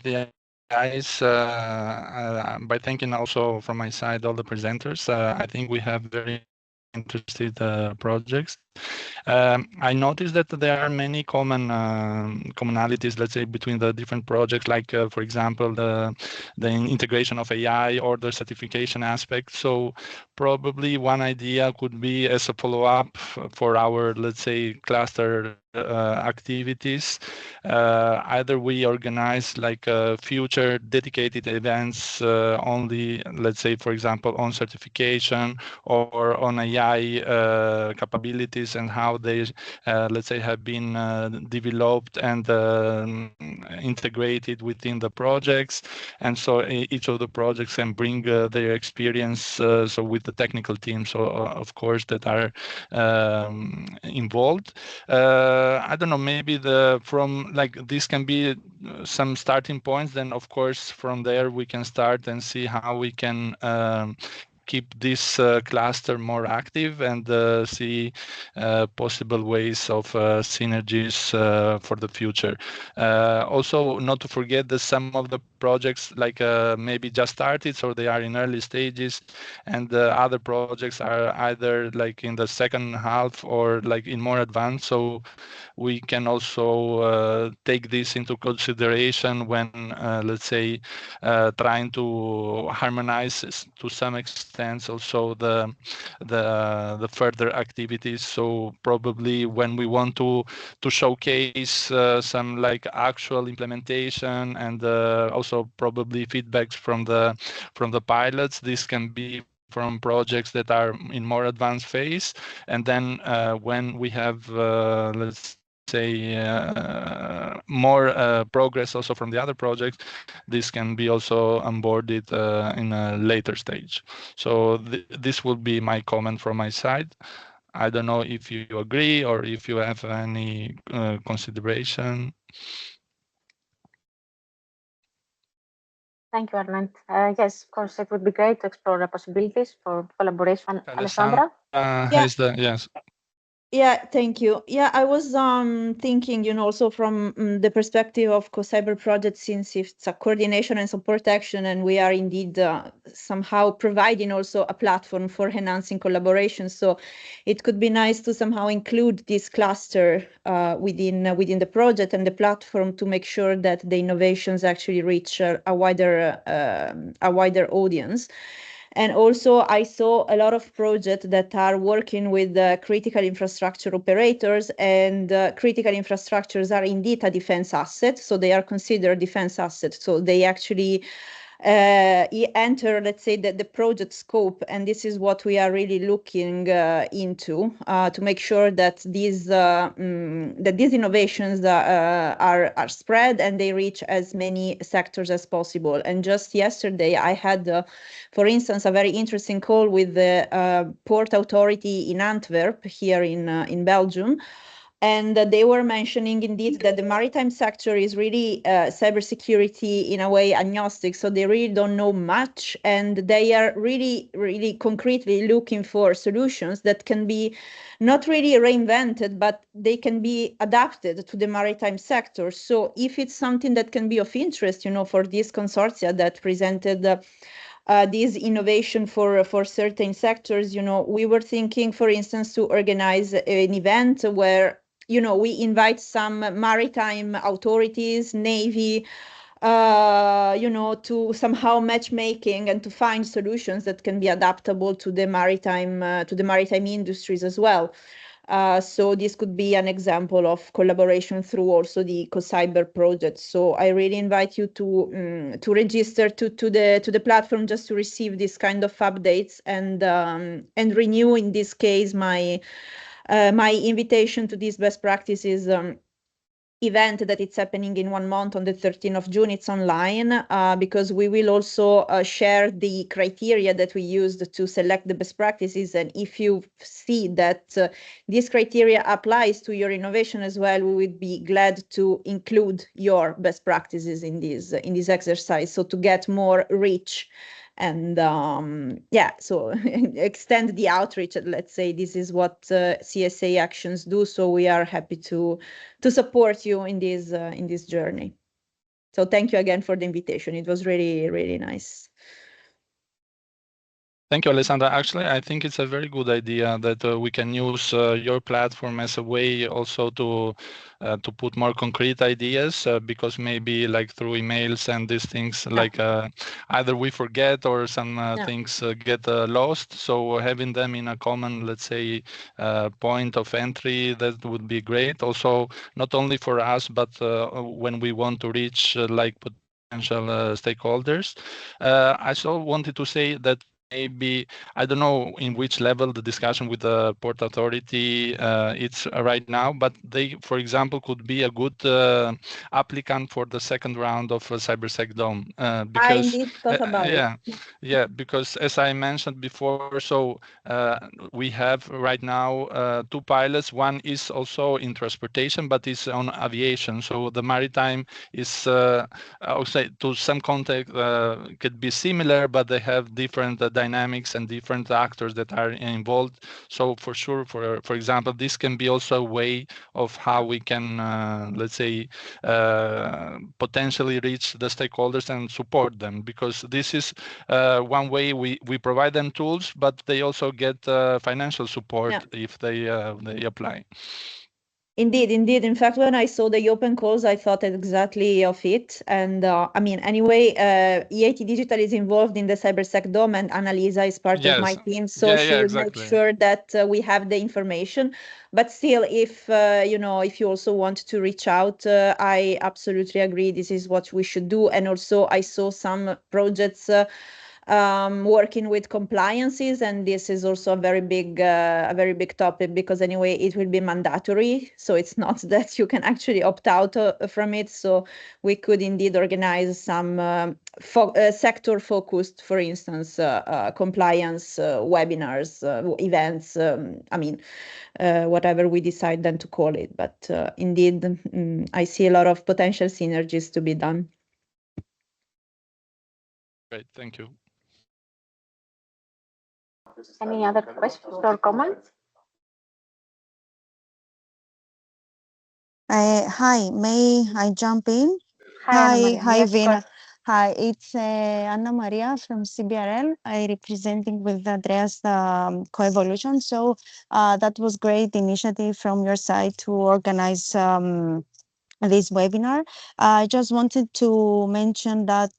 the ice by thanking also from my side all the presenters. I think we have very interested projects. I noticed that there are many commonalities, let's say, between the different projects, like, for example, the integration of AI or the certification aspect. So probably one idea could be as a follow-up for our, let's say, cluster activities. Either we organize like future dedicated events only, let's say, for example, on certification or on AI capabilities and how they, let's say, have been developed and integrated within the projects. And so each of the projects can bring their experience so with the technical teams, of course, that are involved. I don't know, maybe this can be some starting points. Then, of course, from there we can start and see how we can keep this cluster more active and see possible ways of synergies for the future. Also, not to forget that some of the projects maybe just started, so they are in early stages, and other projects are either like in the second half or like in more advanced. So we can also take this into consideration when, let's say, trying to harmonize to some extent also the further activities. So probably when we want to showcase some like actual implementation and also probably feedbacks from the pilots, this can be from projects that are in more advanced phase. And then when we have, let's say, more progress also from the other projects, this can be also onboarded in a later stage. So this will be my comment from my side. I don't know if you agree or if you have any consideration. Thank you, Armand. Yes, of course, it would be great to explore the possibilities for collaboration. Alessandra? Yes. Yeah, thank you. Yeah, I was thinking, also from the perspective of CoCyber project, since it's a coordination and support action, and we are indeed somehow providing also a platform for enhancing collaboration. So it could be nice to somehow include this cluster within the project and the platform to make sure that the innovations actually reach a wider audience. And also, I saw a lot of projects that are working with critical infrastructure operators, and critical infrastructures are indeed a defense asset. So they are considered defense assets. So they actually enter, let's say, the project scope, and this is what we are really looking into to make sure that these innovations are spread and they reach as many sectors as possible. And just yesterday, I had, for instance, a very interesting call with the Port Authority in Antwerp here in Belgium. And they were mentioning indeed that the maritime sector is really cybersecurity in a way agnostic. So they really don't know much. And they are really, really concretely looking for solutions that can be not really reinvented, but they can be adapted to the maritime sector. So if it's something that can be of interest, for these consortia that presented this innovation for certain sectors, we were thinking, for instance, to organize an event where we invite some maritime authorities, Navy, to somehow matchmaking and to find solutions that can be adaptable to the maritime industries as well. So this could be an example of collaboration through also the CoCyber project. So I really invite you to register to the platform just to receive this kind of updates and renew, in this case, my invitation to this best practices event that it's happening in 1 month on the 13th of June. It's online because we will also share the criteria that we used to select the best practices. And if you see that this criteria applies to your innovation as well, we would be glad to include your best practices in this exercise. So to get more reach and so extend the outreach. Let's say this is what CSA actions do. So we are happy to support you in this journey. So thank you again for the invitation. It was really, really nice. Thank you, Alessandra. Actually, I think it's a very good idea that we can use your platform as a way also to put more concrete ideas, because maybe like through emails and these things, like either we forget or some things get lost. So having them in a common, let's say, point of entry, that would be great. Also, not only for us, but when we want to reach like potential stakeholders. I also wanted to say that maybe, I don't know in which level the discussion with the Port Authority it's right now, but they, for example, could be a good applicant for the second round of CyberSecDome. Because I indeed thought about it. Because as I mentioned before, so we have right now 2 pilots. One is also in transportation, but it's on aviation. So the maritime is, I would say, to some context, could be similar, but they have different dynamics and different actors that are involved. So for sure, for example, this can be also a way of how we can, let's say, potentially reach the stakeholders and support them, because this is one way we provide them tools, but they also get financial support if they apply. Indeed. In fact, when I saw the open calls, I thought exactly of it. And I mean, anyway, EIT Digital is involved in the CyberSecDome, and Annalisa is part of my team. So she will make sure that we have the information. But still, if if you also want to reach out, I absolutely agree. This is what we should do. And also, I saw some projects working with compliances, and this is also a very big topic, because anyway it will be mandatory, so it's not that you can actually opt out from it. So we could indeed organize some sector focused, for instance, compliance webinars, events, I mean, whatever we decide then to call it. But indeed, I see a lot of potential synergies to be done. Great, thank you. Any other questions or comments? Hi, may I jump in? Hi, hi, Vina. Hi, it's Anna Maria from CBRL. I representing with Andreas Coevolution. So that was great initiative from your side to organize this webinar. I just wanted to mention that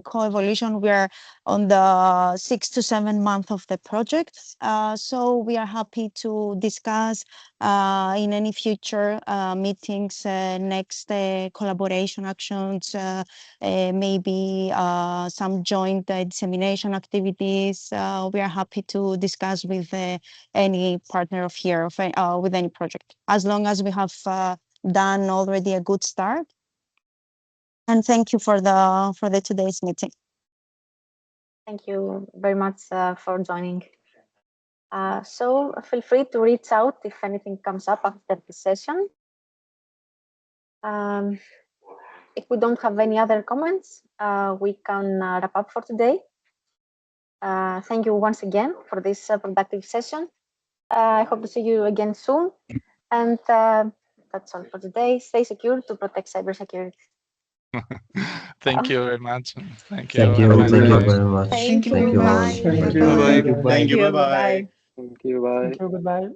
co-evolution, we are on the 6 to 7 month of the project. So we are happy to discuss in any future meetings, next collaboration actions, maybe some joint dissemination activities. We are happy to discuss with any partner of here, with any project, as long as we have done already a good start. And thank you for the today's meeting. Thank you very much for joining. So feel free to reach out if anything comes up after the session. If we don't have any other comments, we can wrap up for today. Thank you once again for this productive session. I hope to see you again soon. And that's all for today. Stay secure to protect cybersecurity. Thank you very much. Thank you. Thank you. Have a nice Thank you day. very much. Thank you. Thank you all. Bye. Thank you. Bye-bye. Bye-bye. Thank you. Bye-bye. Thank you. Bye. Thank you. Goodbye.